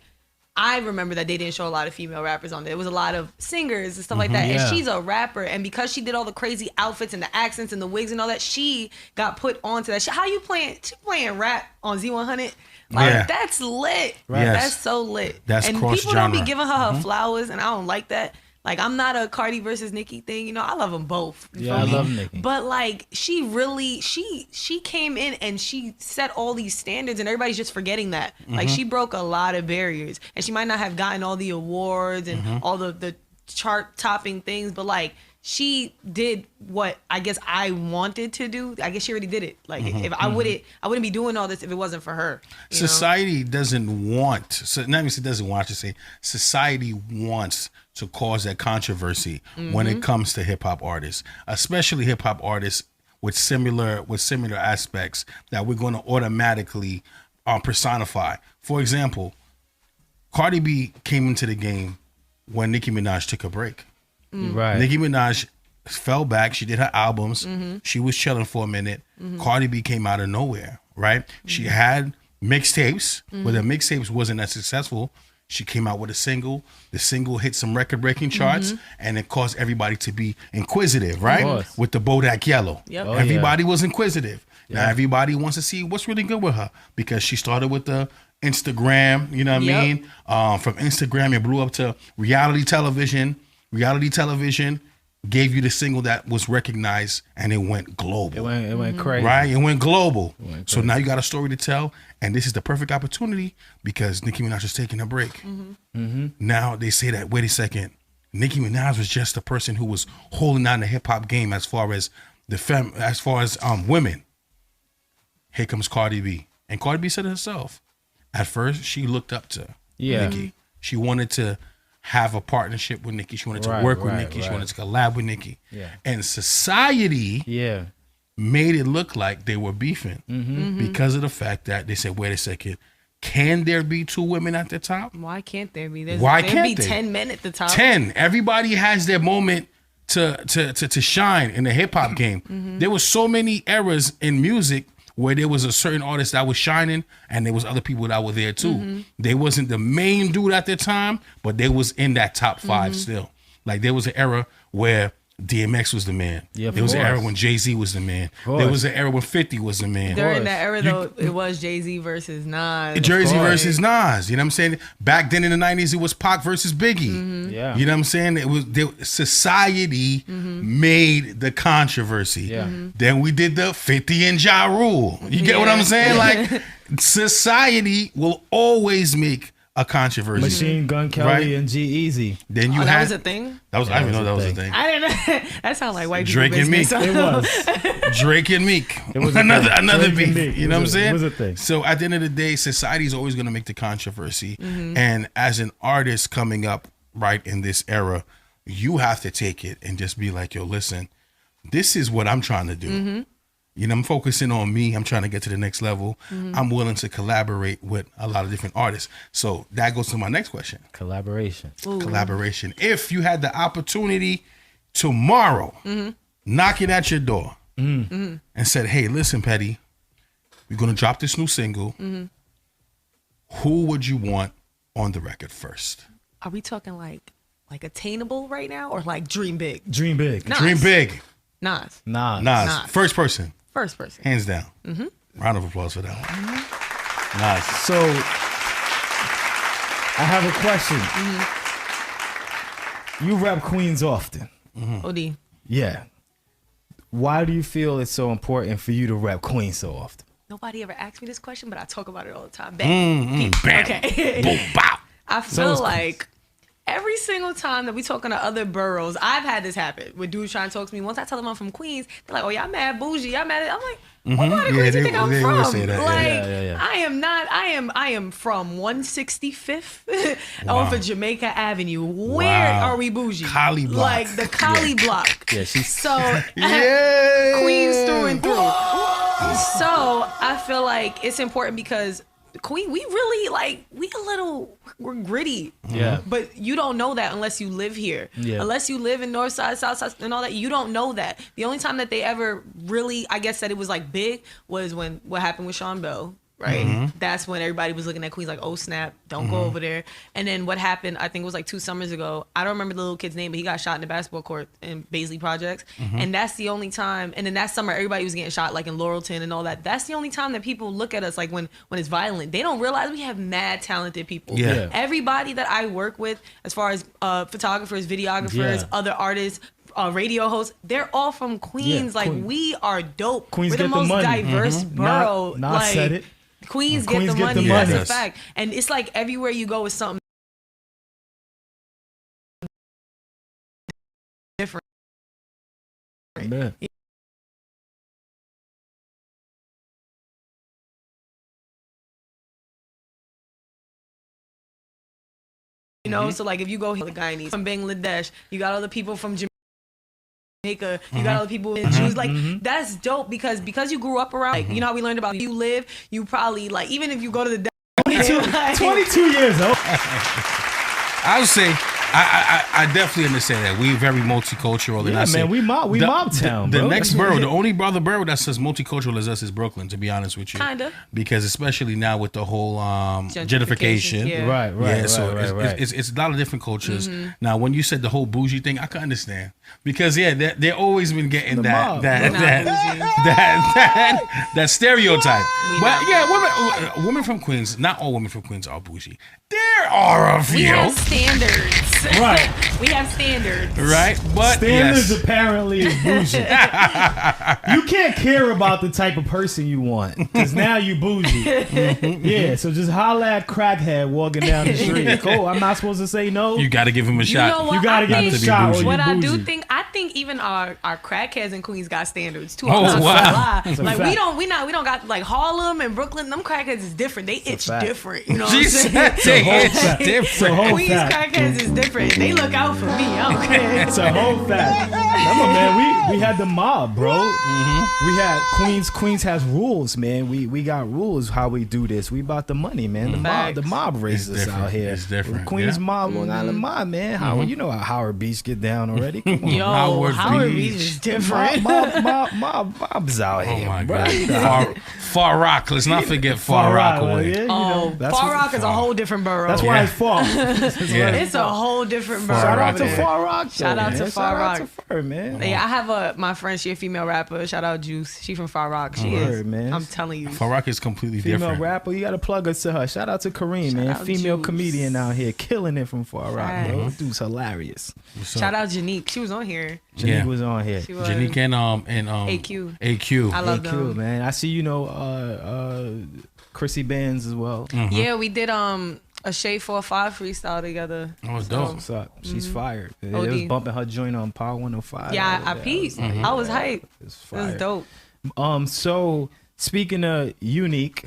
I remember that they didn't show a lot of female rappers on there. It was a lot of singers and stuff like that. And she's a rapper, and because she did all the crazy outfits and the accents and the wigs and all that, she got put onto that. How you playing? She playing rap on Z100. Like that's lit. Right. Yes. That's so lit. That's and cross people genre. don't be giving her flowers, and I don't like that. Like I'm not a Cardi versus Nicki thing, you know. I love them both. I love Nicki. But like she really, she came in and she set all these standards, and everybody's just forgetting that. Like she broke a lot of barriers, and she might not have gotten all the awards and all the chart topping things, but like she did what I guess I wanted to do. I guess she already did it. Like if I wouldn't be doing all this if it wasn't for her. Society doesn't want, so not even doesn't want to say, society wants to cause that controversy when it comes to hip hop artists, especially hip hop artists with similar aspects that we're going to automatically personify. For example, Cardi B came into the game when Nicki Minaj took a break. Right. Nicki Minaj fell back. She did her albums. She was chilling for a minute. Cardi B came out of nowhere, right? She had mixtapes, but the mixtapes wasn't as successful. She came out with a single. The single hit some record-breaking charts, and it caused everybody to be inquisitive, right? With the Bodak Yellow. Yep. Everybody was inquisitive. Now everybody wants to see what's really good with her, because she started with the Instagram, you know what I mean? From Instagram, it blew up to reality television. Reality television gave you the single that was recognized, and it went global. It went crazy. Right? It went global. So now you got a story to tell, and this is the perfect opportunity because Nicki Minaj is taking a break. Now they say that, wait a second, Nicki Minaj was just the person who was holding down the hip hop game as far as women. Here comes Cardi B. And Cardi B said it herself. At first, she looked up to Nicki. She wanted to have a partnership with Nicki. She wanted to work with Nicki. She wanted to collab with Nicki. And society made it look like they were beefing because of the fact that they said, wait a second, can there be two women at the top? Why can't there be? Why can't be they? 10 men at the top. 10. Everybody has their moment to shine in the hip hop game. There were so many eras in music where there was a certain artist that was shining, and there was other people that were there too. They wasn't the main dude at the time, but they was in that top 5 still. Like there was an era where DMX was the man. There was an era when Jay-Z was the man. There was an era when 50 was the man. During that era, though, it was Jay-Z versus Nas. Jersey versus Nas. You know what I'm saying? Back then in the 90s, it was Pac versus Biggie. You know what I'm saying? It was society made the controversy. Then we did the 50 and Ja Rule. You get what I'm saying? Like society will always make a controversy. Machine Gun Kelly and G-Easy. Then you that had, was a thing? I didn't even know that was a thing. I didn't know. That sounds like white people Drake and Meek. It was. Drake and Meek. It was another beef. You know what I'm saying? It was a thing. So at the end of the day, society is always going to make the controversy. And as an artist coming up right in this era, you have to take it and just be like, yo, listen, this is what I'm trying to do. You know, I'm focusing on me. I'm trying to get to the next level. I'm willing to collaborate with a lot of different artists. So that goes to my next question. Collaboration. Collaboration. If you had the opportunity tomorrow, knocking at your door and said, hey, listen, Pettyy, we're going to drop this new single. Who would you want on the record first? Are we talking like attainable right now, or like dream big? Dream big. Nas. Dream big. Nas. Nas. First person. First person. Hands down. Round of applause for that one. Nice. So I have a question. You rap Queens often. OD. Yeah. Why do you feel it's so important for you to rap Queens so often? Nobody ever asked me this question, but I talk about it all the time. Bam. Bam. Okay. Boom, bow. I feel like every single time that we talking to other boroughs, I've had this happen with dudes trying to talk to me. Once I tell them I'm from Queens, they're like, "Oh, y'all mad bougie? Y'all mad?" I'm like, "What part of Queens you think I'm from? Say that. Like, I am not. I am from 165th off of Jamaica Avenue. Where are we bougie? Collie block. Like the Collie block. Yeah, she's so Queens through and through. So I feel like it's important because Queen, we really like we're gritty. Yeah. But you don't know that unless you live here. Yeah. Unless you live in North Side, South Side, and all that, you don't know that. The only time that they ever really, I guess, said it was like big was when what happened with Sean Bell. Right. That's when everybody was looking at Queens like, oh snap, don't go over there. And then what happened, I think it was like 2 summers ago. I don't remember the little kid's name, but he got shot in the basketball court in Baisley Projects. And that's the only time. And then that summer, everybody was getting shot like in Laurelton and all that. That's the only time that people look at us like when it's violent. They don't realize we have mad talented people. Yeah. Everybody that I work with, as far as photographers, videographers, other artists, radio hosts, they're all from Queens. Like we are dope. Queens We're the get most the money. diverse borough. Not like, said it. Queens get the money. That's a fact. And it's like everywhere you go is something different. Man. You know, so like if you go here, the guy needs from Bangladesh, you got other people from Jamaica, you got other people in Jews, like that's dope because you grew up around, like, you know how we learned about you live, you probably like even if you go to the 22 years old. I would say I definitely understand that. We're very multicultural. Yeah, man, we mob town, The bro. next borough, the only other borough that says multicultural as us is Brooklyn, to be honest with you. Kinda. Because especially now with the whole gentrification. Yeah. Right. Yeah, so it's a lot of different cultures. Now, when you said the whole bougie thing, I can understand because they're always been getting The that mob. that stereotype. But yeah, women from Queens, not all women from Queens are bougie. There are a few. We have standards. Right. We have standards. Right, but Standards yes. apparently is bougie. You can't care about the type of person you want because now you bougie. Yeah, so just holla at crackhead walking down the street. Cool, I'm not supposed to say no. You got to give him a shot. know what? You gotta give him a shot. Or What you I bougie. do think, I think even our crackheads in Queens got standards too. Oh, I'm not wow. gonna lie. That's a Like fact. we don't got like Harlem and Brooklyn. Them crackheads is different. They itch fact. different. You know what She I'm said saying? they it's It's a different. whole Queens fact. crackheads is different. They look out for me. I don't care. It's a whole fact. Remember, man, we had the mob, bro. We had Queens has rules, man. We got rules how we do this. We about the money, man. The mob raises us out here. It's different. Queens mob, Long Island mob, man. How you know how Howard Beach get down already? Come on. Yo, Howard Beach is different. Mob's out Oh here, my bro. God. Far Rock. Let's not forget Far Rockaway. Yeah, you Oh, know, that's Far what- Rock is a whole different borough. That's why it's Far. Yeah. It's a whole different borough. Shout out over to there. Far Rock. Shout out to Far Rock. Shout out to Fur, man. Yeah, I have my friend. She a female rapper. Shout out Juice. She from Far Rock. She is. Word, man. I'm telling you. Far Rock is completely Female different. rapper, you gotta plug us to her. Shout out to Kareem, man. out Female Juice. comedian out here, killing it from Far Rock, bro. Facts. Dude's hilarious. Shout out Janique. She was on here. Janique Yeah. was on here. She was. Janique and AQ. AQ. I love Hey, cool, them. man. I see you know Chrissy Benz as well. Yeah, we did a Shade 4-5 freestyle together. Oh, it's dope. What's up? She's fired. It OD. was bumping her joint on Power 105. Yeah, I peeped. I was hyped. It's It was fire. dope. So speaking of unique,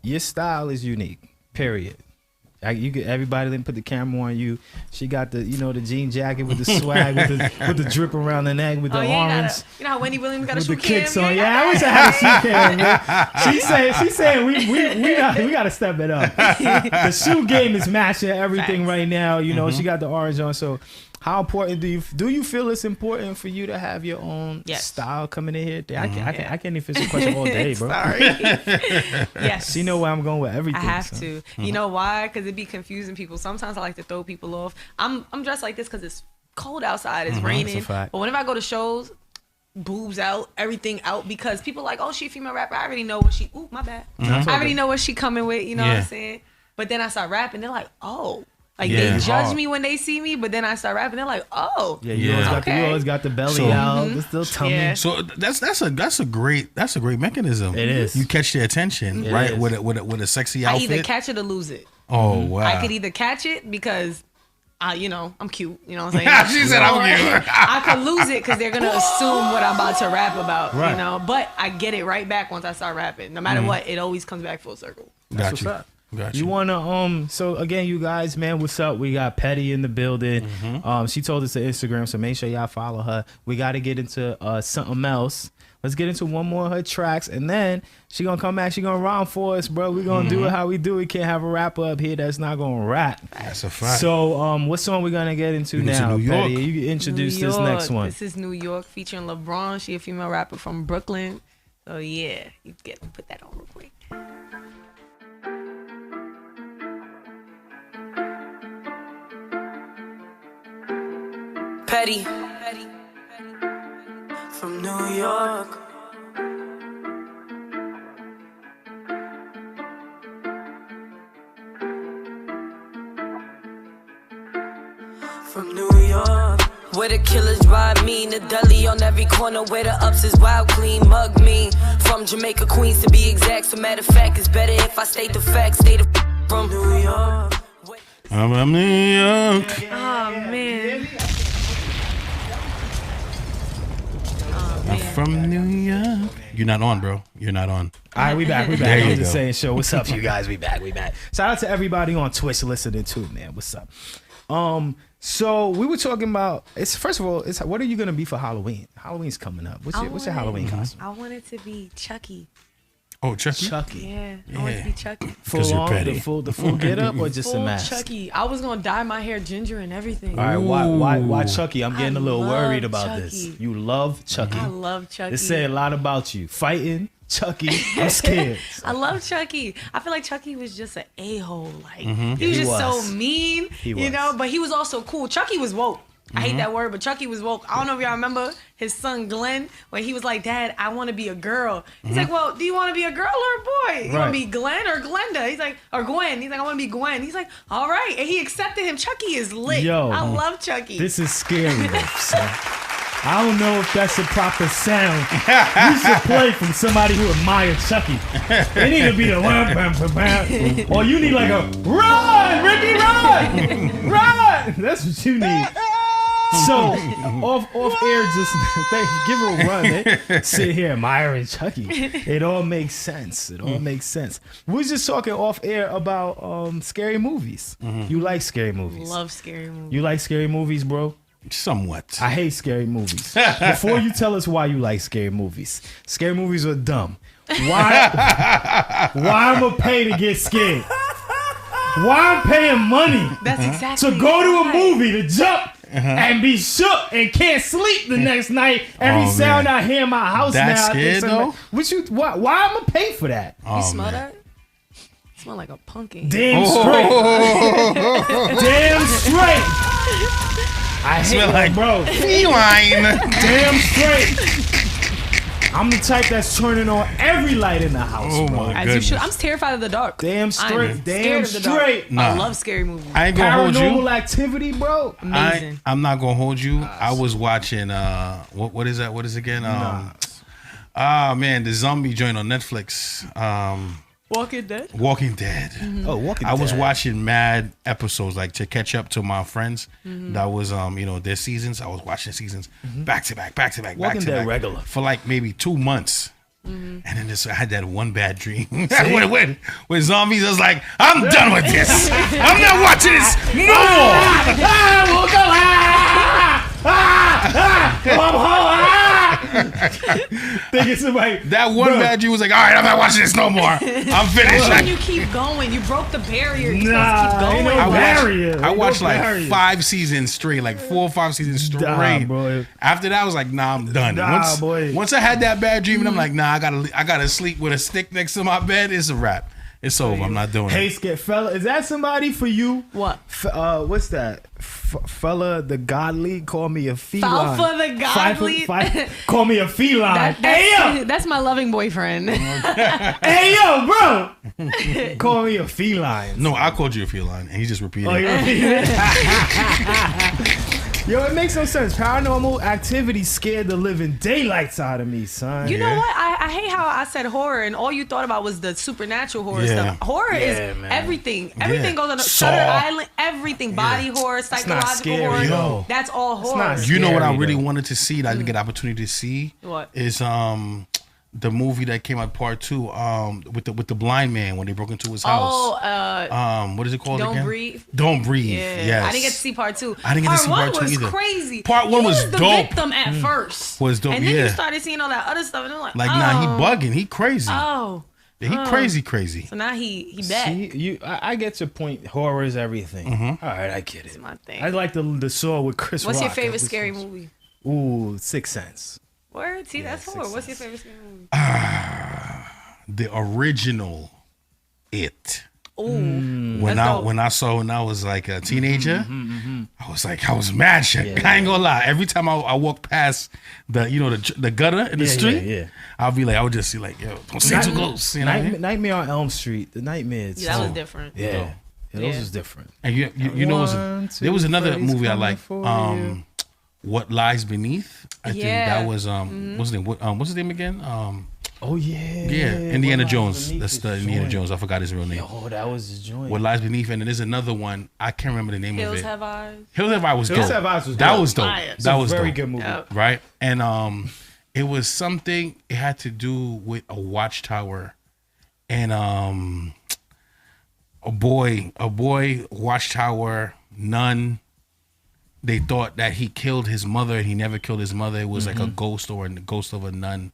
your style is unique. Period. You get everybody then put the camera on you. She got the the jean jacket with the swag with the drip around the neck with the orange. You know how Wendy Williams got a With shoe the kicks cam? on, yeah. I wish I had a shoe cam, man. She said we gotta step it up. The shoe game is matching everything Facts. right now. You know, she got the orange on. So, how important do you feel it's important for you to have your own Yes. style coming in here? I can't even finish the question all day, bro. Sorry. Yes. She know where I'm going with everything. I have so. to. You know why? Because it be confusing people. Sometimes I like to throw people off. I'm dressed like this because it's cold outside. It's raining. That's a fact. But whenever I go to shows, boobs out, everything out, because people like, oh, she a female rapper. I already know what she. Ooh, my bad. I already know what she coming with. You know what I'm saying? But then I start rapping. They're like, oh. Like Yeah. they judge me when they see me, but then I start rapping. They're like, oh. Yeah, you Yeah. always got the belly So- out, the still tummy. Yeah. So that's a great mechanism. It is. You catch their attention, It right? is. With a sexy I outfit. either catch it or lose it. Oh wow. I could either catch it because I'm cute. You know what I'm saying? She said I'm cute. I could lose it because they're gonna assume what I'm about to rap about. Right. You know, but I get it right back once I start rapping. No matter what, it always comes back full circle. Got you. You wanna so again, you guys, man, what's up? We got Pettyy in the building. She told us to Instagram, so make sure y'all follow her. We got to get into something else. Let's get into one more of her tracks, and then she gonna come back. She gonna rhyme for us, bro. We gonna do it how we do. We can't have a rapper up here that's not gonna rap. That's a fact. So, what song we gonna get into now, Pettyy? You introduce this next one. This is New York featuring LeBron. She a female rapper from Brooklyn. So yeah, you put that on real quick. Pettyy from New York. From New York, where the killers ride me, the deli on every corner, where the ups is wild, clean, mug me. From Jamaica, Queens to be exact. So matter of fact, it's better if I state the facts. Stay the from New York. I'm from New York. Oh man. I'm from New York. You're not on, bro. You're not on. All right, we back. There you I'm just go. saying, show. What's up, you guys? We back. Shout out to everybody on Twitch listening too, man. What's up? So we were talking about. First of all, what are you gonna be for Halloween? Halloween's coming up. What's your Halloween costume? I want it to be Chucky. Oh, Chucky. Yeah, I want it to be Chucky. Full you're on, petty. the full get up, or just a Full mask? Chucky. I was gonna dye my hair ginger and everything. All right, why Chucky? I'm getting a little worried about this. Chucky. You love Chucky. I love Chucky. It say a lot about you. Fighting Chucky. I'm scared. I love Chucky. I feel like Chucky was just an a-hole. Like he was He just was. so mean, He was. you know. But he was also cool. Chucky was woke. I hate that word, but Chucky was woke. I don't know if y'all remember his son Glenn when he was like, "Dad, I want to be a girl." He's like, "Well, do you want to be a girl or a boy? You want Right. to be Glenn or Glenda?" He's like, "Or Gwen." He's like, "I want to be Gwen." He's like, "All right," and he accepted him. Chucky is lit. Yo. I love Chucky. This is scary, though, son. I don't know if that's the proper sound. You should play from somebody who admires Chucky. They need to be the one, or you need like a run, Ricky, run, run. That's what you need. So off air, just give her a run. They sit here admiring Chucky. It all makes sense. We was just talking off air about scary movies. You like scary movies? Love scary movies. You like scary movies, bro? Somewhat. I hate scary movies. Before you tell us why you like scary movies are dumb. Why I'ma pay to get scared? Why I'm paying money That's exactly to go to a right. movie to jump and be shook and can't sleep the next night? Every Oh, sound man. I hear in my house That now. I think scared, something- Why I'ma pay for that? You smell that? It smell like a pumpkin. Damn straight. Damn straight. I hate Smell like, like bro. feline. Damn straight. I'm the type that's turning on every light in the house, Oh, bro. my As you should. goodness. I'm terrified of the dark. Damn straight. I'm Damn scared of the dark. straight. Nah. I love scary movies. I ain't gonna hold you. Paranormal activity, bro. Amazing. I'm not gonna hold you. I was watching what is that? What is it again? Man, the zombie joint on Netflix. Walking Dead. Walking Dead. Oh, Walking I was Dead. watching mad episodes like to catch up to my friends. That was their seasons. I was watching seasons back to back, back to back, back Walking to Dead back regular. for like maybe 2 months. And then I had that one bad dream with zombies. I was like, I'm done with this. I'm not watching this no Thinking somebody. more. That one bad dream was like, all right, I'm not watching this no more. I'm finished. When you keep going, you broke the barrier. You're Nah, supposed to keep ain't going. no I barrier. watched, I Ain't watched no like barrier. 5 seasons straight, like 4 or 5 seasons straight. Nah, bro. After that, I was like, nah, I'm done. Nah, boy. Once I had that bad dream, and I'm like, nah, I gotta sleep with a stick next to my bed. It's a wrap. It's over. I'm not doing Hey, it. scared fella, is that somebody for you? What? What's that? Fella, the godly, call me a feline. Falfa the godly. Call me a feline. Hey yo, That's my loving boyfriend. hey yo, bro. Call me a feline. No, I called you a feline, and he just repeated. Oh, it. you're Yo, it makes no sense. Paranormal Activity scared the living daylights out of me, son. You know what? I hate how I said horror and all you thought about was the supernatural horror stuff. Horror is everything. Everything goes on Shutter Island. Everything. Body horror, psychological horror. Yo. That's all horror. You know what I really wanted to see that I didn't get the opportunity to see? What? Is the movie that came out part 2 with the blind man when they broke into his house. What is it called again? Don't Breathe. Don't Breathe. Yeah. Yes. I didn't get to see part 2. I didn't get to see part 2 was either. Crazy. Part 1 was the dope. Victim at first. Was dope. And then you started seeing all that other stuff, and I'm like, nah, he bugging. He crazy. Oh. Yeah, he crazy. So now he back. See, I get your point. Horror is everything. All right, I get it. That's my thing. I like the Saw with Chris What's Rock. your favorite scary movie? Ooh, Sixth Sense. Word? See, that's horror. What's your favorite scary movie? The original It. Ooh. When I saw when I was like a teenager, I was mad shit. I ain't gonna lie. Every time I walk past the gutter in the street, I'll be like, I would just see like, yo, don't stay too close. You know what I mean? Nightmare on Elm Street. The Nightmares. Yeah, that was different. Yeah. Those was different. And you know, there was another movie I like. What Lies Beneath. I think that was what's his name? What's his name again? Oh yeah. Yeah, Indiana Jones. That's the Indiana Jones. I forgot his real name. Oh, that was his joint. What Lies Beneath, and then there's another one. I can't remember the name of Hills it. Have Eyes. Hills Have Eyes was dope. Hills Have Eyes was dope. That was dope. That was a very good movie. Yep. Right? And it was something. It had to do with a watchtower, and a boy watchtower nun. They thought that he killed his mother, and he never killed his mother. It was like a ghost or a ghost of a nun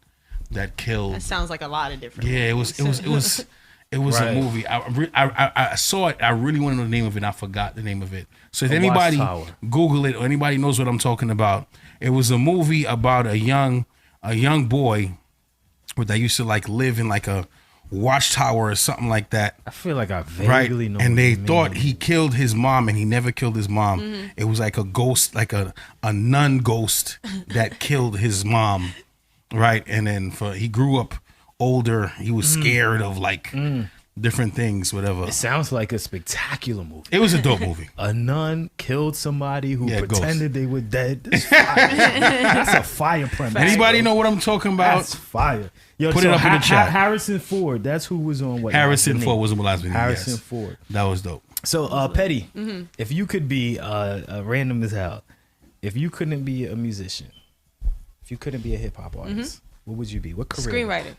that killed. That sounds like a lot of different. Yeah, it was right. A movie. I saw it. I really want to know the name of it. And I forgot the name of it. So if anybody Google it or anybody knows what I'm talking about, it was a movie about a young boy that used to like live in like a watchtower or something like that. I feel like I vaguely know. And they thought he killed his mom, and he never killed his mom. It was like a ghost, like a nun ghost that killed his mom. Right, and then he grew up older. He was scared of like different things, whatever. It sounds like a spectacular movie. It was a dope movie. A nun killed somebody who pretended they were dead. That's fire. That's a fire premise. Anybody know what I'm talking about? That's fire. Yo, Put it up in the chat. Harrison Ford. That's who was on what? Harrison Ford was on What Lies Beneath. Harrison Ford. That was dope. So, Pettyy, if you could be random as hell, if you couldn't be a musician, if you couldn't be a hip hop artist, what would you be? What career? Screenwriter.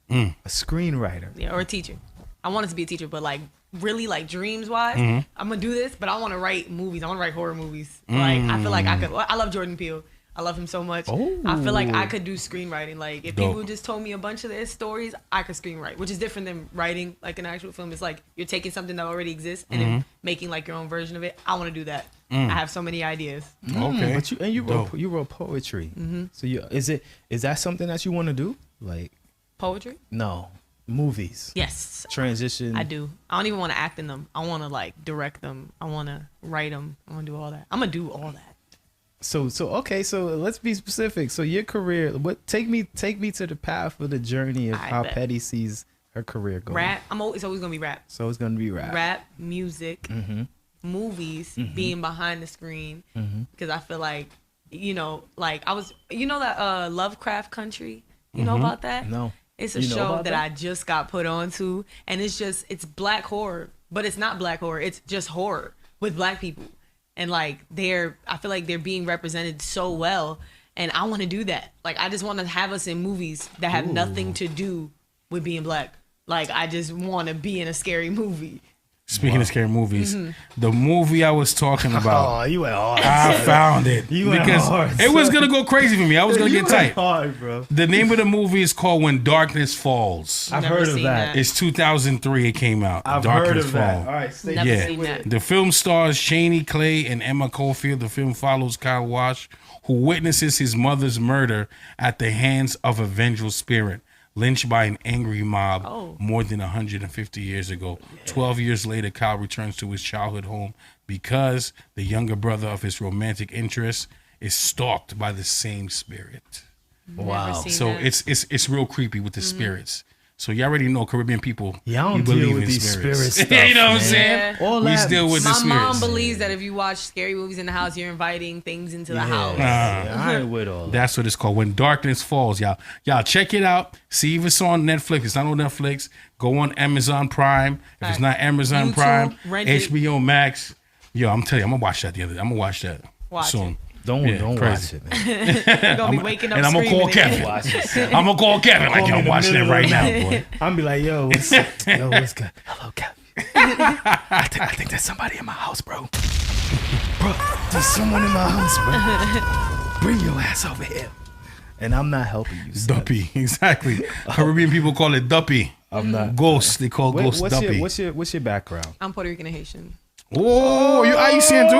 A screenwriter. Yeah, or a teacher. I wanted to be a teacher, but like really like dreams wise, I'm gonna do this, but I want to write movies. I want to write horror movies. Like I feel like I could. I love Jordan Peele. I love him so much. Oh. I feel like I could do screenwriting. Like if people just told me a bunch of their stories, I could screenwrite, which is different than writing like an actual film. It's like you're taking something that already exists and then making like your own version of it. I want to do that. I have so many ideas. Okay, but you wrote poetry. So is that something that you want to do? Like poetry? No, movies. Yes, transition. I do. I don't even want to act in them. I want to like direct them. I want to write them. I want to do all that. I'm gonna do all that. So okay, so let's be specific. So your career, take me to the path of the journey of how Pettyy sees her career going. Rap. It's always gonna be rap. So it's gonna be rap. Rap, music, movies, being behind the screen. Because I feel like, like I was, that Lovecraft Country. You know about that? No. It's a show that I just got put onto, and it's black horror, but it's not black horror. It's just horror with black people. And like I feel like they're being represented so well, and I want to do that. Like I just want to have us in movies that have nothing to do with being black. Like I just want to be in a scary movie. Speaking of scary movies, the movie I was talking about, you went hard. I found it hard, it was gonna go crazy for me. I was gonna get tight. Hard, bro. The name of the movie is called When Darkness Falls. I've heard of that. It's 2003. It came out. I've Darkness heard of that. Fall. All right, stay seen that. The film stars Chaney Clay and Emma Caulfield. The film follows Kyle Wash, who witnesses his mother's murder at the hands of a vengeful spirit, lynched by an angry mob more than 150 years ago. 12 years later, Kyle returns to his childhood home because the younger brother of his romantic interest is stalked by the same spirit. Wow. So it's real creepy with the spirits. So you already know Caribbean people. Yeah, I don't deal with these spirit stuff. You know what I'm man. saying? All we still with the spirits. My mom believes that if you watch scary movies in the house, you're inviting things into the house. I ain't with all that. That's what it's called. When Darkness Falls, y'all. Y'all check it out. See if it's on Netflix. It's not on Netflix. Go on Amazon Prime. If it's not Amazon YouTube, Prime, rent it. HBO Max. Yo, I'm telling you, I'm gonna watch that I'm gonna watch that soon. Don't watch it, man. You're gonna be waking up and I'm gonna call Kevin. I'm gonna call Kevin like, yo, I'm watching it right now, boy. I'm be like, yo, what's good? Hello, Kevin. I think there's somebody in my house, bro. Bro, there's someone in my house, bro. Bring your ass over here. And I'm not helping you, son. Duppy, exactly. Caribbean people call it Duppy. I'm not. Ghost, they call ghost Duppy. What's your background? I'm Puerto Rican and Haitian. Oh, you Haitian too?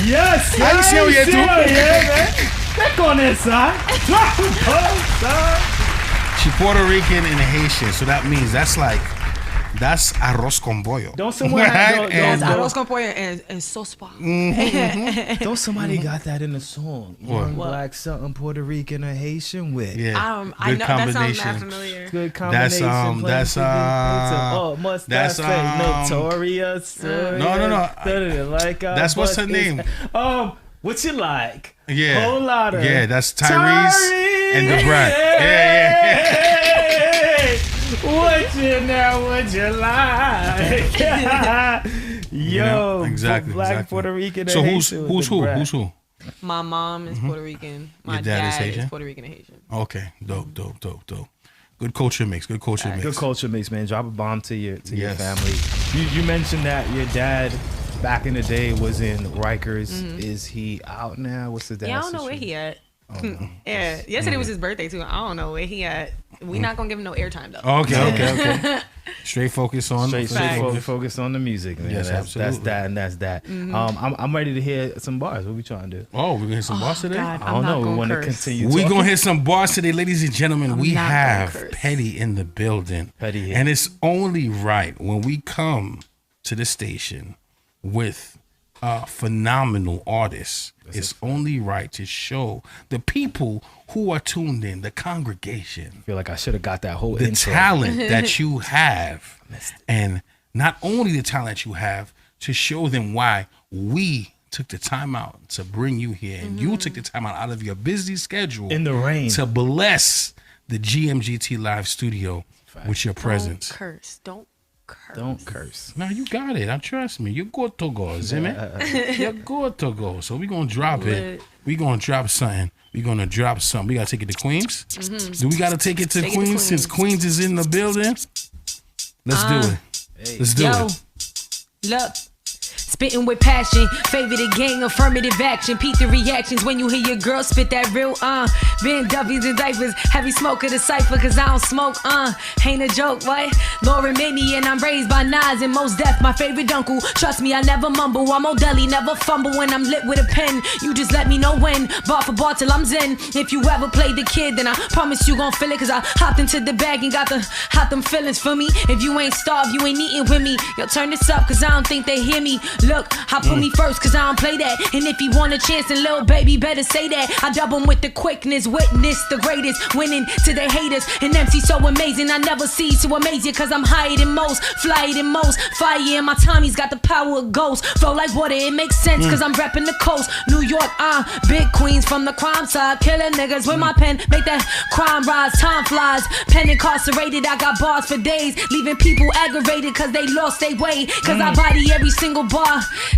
Yes, Haitian here too? Yeah, man. Back on that side. She Puerto Rican and Haitian, so that means that's arroz con pollo. Don't someone That's arroz con pollo and sospa. Don't somebody got that in the song? Young black something Puerto Rican or Haitian with. Yeah, I know that sounds not familiar. Good combination. That's notorious. No. Like that's what's her name. What you like? Yeah, whole lot of. Yeah, that's Tyrese and the Brat. Yeah. What you like? Yo, exactly. Black Puerto Rican. So who's who? My mom is Puerto Rican. My Your dad is dad Haitian? is Puerto Rican and Haitian. Okay, dope. Good culture mix. Good culture mix, man. Drop a bomb to your family. You mentioned that your dad back in the day was in Rikers. Mm-hmm. Is he out now? What's the dad? Yeah, I don't know where he at. Yeah, yesterday was his birthday too. I don't know where he at. We not gonna give him no airtime though. Okay. Straight focus on focus on the music, man. Yes, absolutely. That's that. Mm-hmm. I'm ready to hear some bars. What we trying to do? Oh, we're gonna hit some bars today. God, I don't know. We want to continue. We're gonna hit some bars today, ladies and gentlemen. We have curse. Pettyy in the building. Pettyy here. And it's only right when we come to the station with phenomenal artists. It's only right to show the people who are tuned in, the congregation. I feel like I should have got that whole the intro. talent that you have, and not only the talent you have, to show them why we took the time out to bring you here, and you took the time out of your busy schedule in the rain to bless the GMGT Live studio with your presence. Don't curse. No, you got it. Trust me. You're good to go, Zimmy. You're good to go. So we're going to drop it. We're going to drop something. We got to take it to Queens. Mm-hmm. Do we got to take it to Queens since Queens is in the building? Let's do it. Hey. Let's do it. Look. Spitting with passion, favor the gang, affirmative action. Peep the reactions when you hear your girl spit that real, Being W's and diapers, heavy smoke of the cypher, cause I don't smoke, Ain't a joke, what? Lauren Minnie and I'm raised by Nas and Mos Def, my favorite uncle. Trust me, I never mumble, I'm O'Delly, never fumble when I'm lit with a pen. You just let me know when, bar for bar till I'm zen. If you ever played the kid, then I promise you gon' feel it, cause I hopped into the bag and got them feelings for me. If you ain't starved, you ain't eating with me. Yo, turn this up, cause I don't think they hear me. Look, I put me first cause I don't play that. And if you want a chance, then little baby better say that. I double with the quickness, witness the greatest, winning to the haters. And MC so amazing, I never cease to amaze you, cause I'm higher than most, flyer than most, fire, and my Tommy's got the power of ghost. Flow like water, it makes sense cause I'm repping the coast. New York, big queens from the crime side, killing niggas with my pen, make that crime rise, time flies. Pen incarcerated, I got bars for days, leaving people aggravated cause they lost their way. Cause I body every single bar.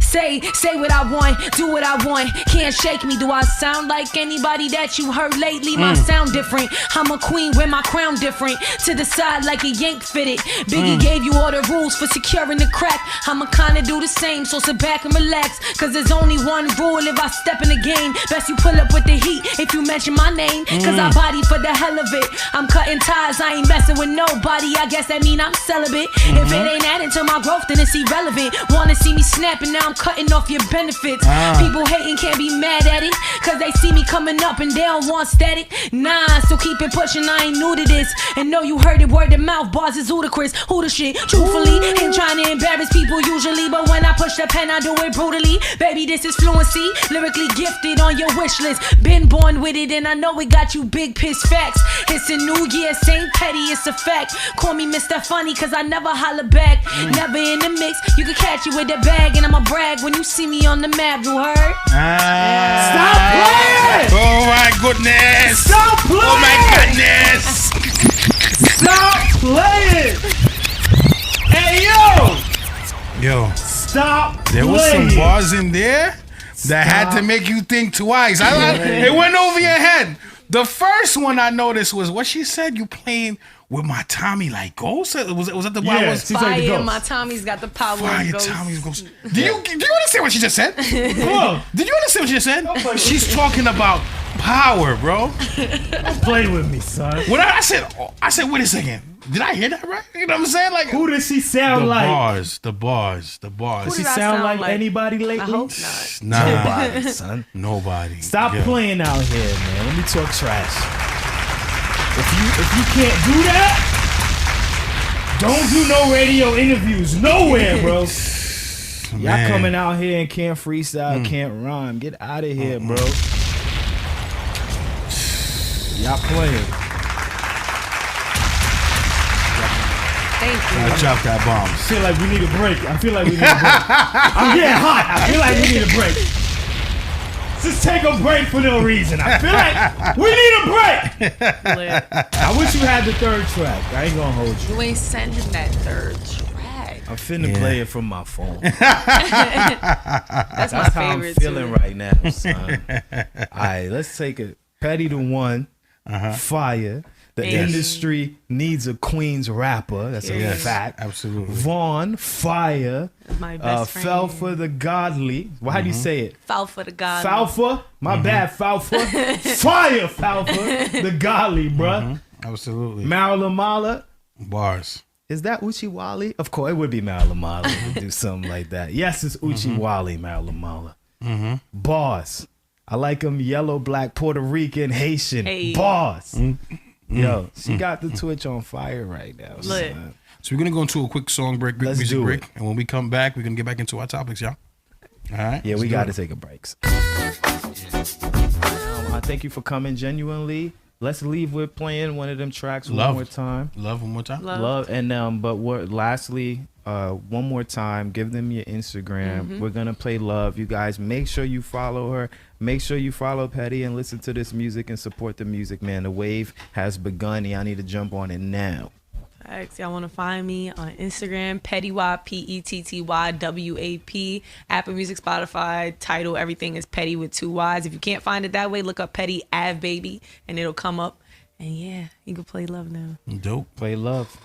Say what I want, do what I want. Can't shake me. Do I sound like anybody that you heard lately? My sound different. I'm a queen with my crown different. To the side like a yank fitted. Biggie gave you all the rules for securing the crack. I'ma kinda do the same, so sit back and relax. Cause there's only one rule if I step in the game. Best you pull up with the heat if you mention my name. Cause I body for the hell of it. I'm cutting ties, I ain't messing with nobody. I guess that mean I'm celibate. If it ain't adding to my growth, then it's irrelevant. Wanna see me snapping, now I'm cutting off your benefits. People hating can't be mad at it, cause they see me coming up and they don't want static. Nah, so keep it pushing, I ain't new to this. And know you heard it, word of mouth, bars is ludicrous. Who the shit? Truthfully, ain't trying to embarrass people usually, but when I push the pen, I do it brutally. Baby, this is fluency, lyrically gifted on your wish list. Been born with it, and I know it got you big piss facts. It's a new year, same petty, it's a fact. Call me Mr. Funny, cause I never holler back. Never in the mix, you can catch you with that bag, and I'ma brag when you see me on the map, you heard? Stop playing! Oh my goodness! Stop playing! Oh my goodness! Stop playing! Hey Yo! Stop There playing! was some bars in there that had to make you think twice. It went over your head. The first one I noticed was what she said. You playing with my Tommy like ghost? Was that the one? Yeah, Fire, my Tommy's got the power of ghost. Tommy's ghost. Do you understand what she just said? Did you understand what she just said? She's talking about power, bro. Don't play with me, son. When I said, wait a second. Did I hear that right? You know what I'm saying? Like, who does she sound like? The bars. Does she sound like anybody lately? I hope not. Nah. Nobody, son. Nobody. Stop playing out here, man. Let me talk trash. If you can't do that, don't do no radio interviews nowhere, bro. Y'all coming out here and can't freestyle, can't rhyme. Get out of here, bro. Y'all playing. Thank you. I dropped that bomb. I feel like we need a break. I'm getting hot. I feel like we need a break. Just take a break for no reason. I feel like we need a break. I wish you had the third track. I ain't gonna hold you. You ain't sending that third track. I'm finna play it from my phone. That's my how I'm favorite feeling too. right now, son. All right, let's take it. Pettyy the one. Fire. The industry needs a Queens rapper. That's a fact. Absolutely. Vaughn, fire. My best friend. Fell for the godly. Why do you say it? Fell for the god. Falfa? My bad, Falfa. Fire, Falfa. The godly, bruh. Absolutely. Marilyn Mala. Bars. Is that Uchi Wally? Of course, it would be Marilyn Mala. Do something like that. Yes, it's Uchi Wally, Marilyn Mala. Bars. I like them yellow, black, Puerto Rican, Haitian. Hey. Bars. Yo, she got the Twitch on fire right now. Lit. So we're going to go into a quick song break, quick music break. And when we come back, we're going to get back into our topics, y'all. All right? Yeah, we got to take a break. I thank you for coming, genuinely. Let's leave with playing one of them tracks one more time. Love one more time. Love. And but lastly, one more time, give them your Instagram. We're gonna play Love. You guys make sure you follow her. Make sure you follow Pettyy and listen to this music and support the music, man. The wave has begun. Y'all need to jump on it now. Y'all want to find me on Instagram, Pettyy, PETTYWAP, Apple Music, Spotify, Tidal, everything is Pettyy with 2 Y's. If you can't find it that way, look up Pettyy Av Baby and it'll come up. And yeah, you can play Love now. Dope. Play Love.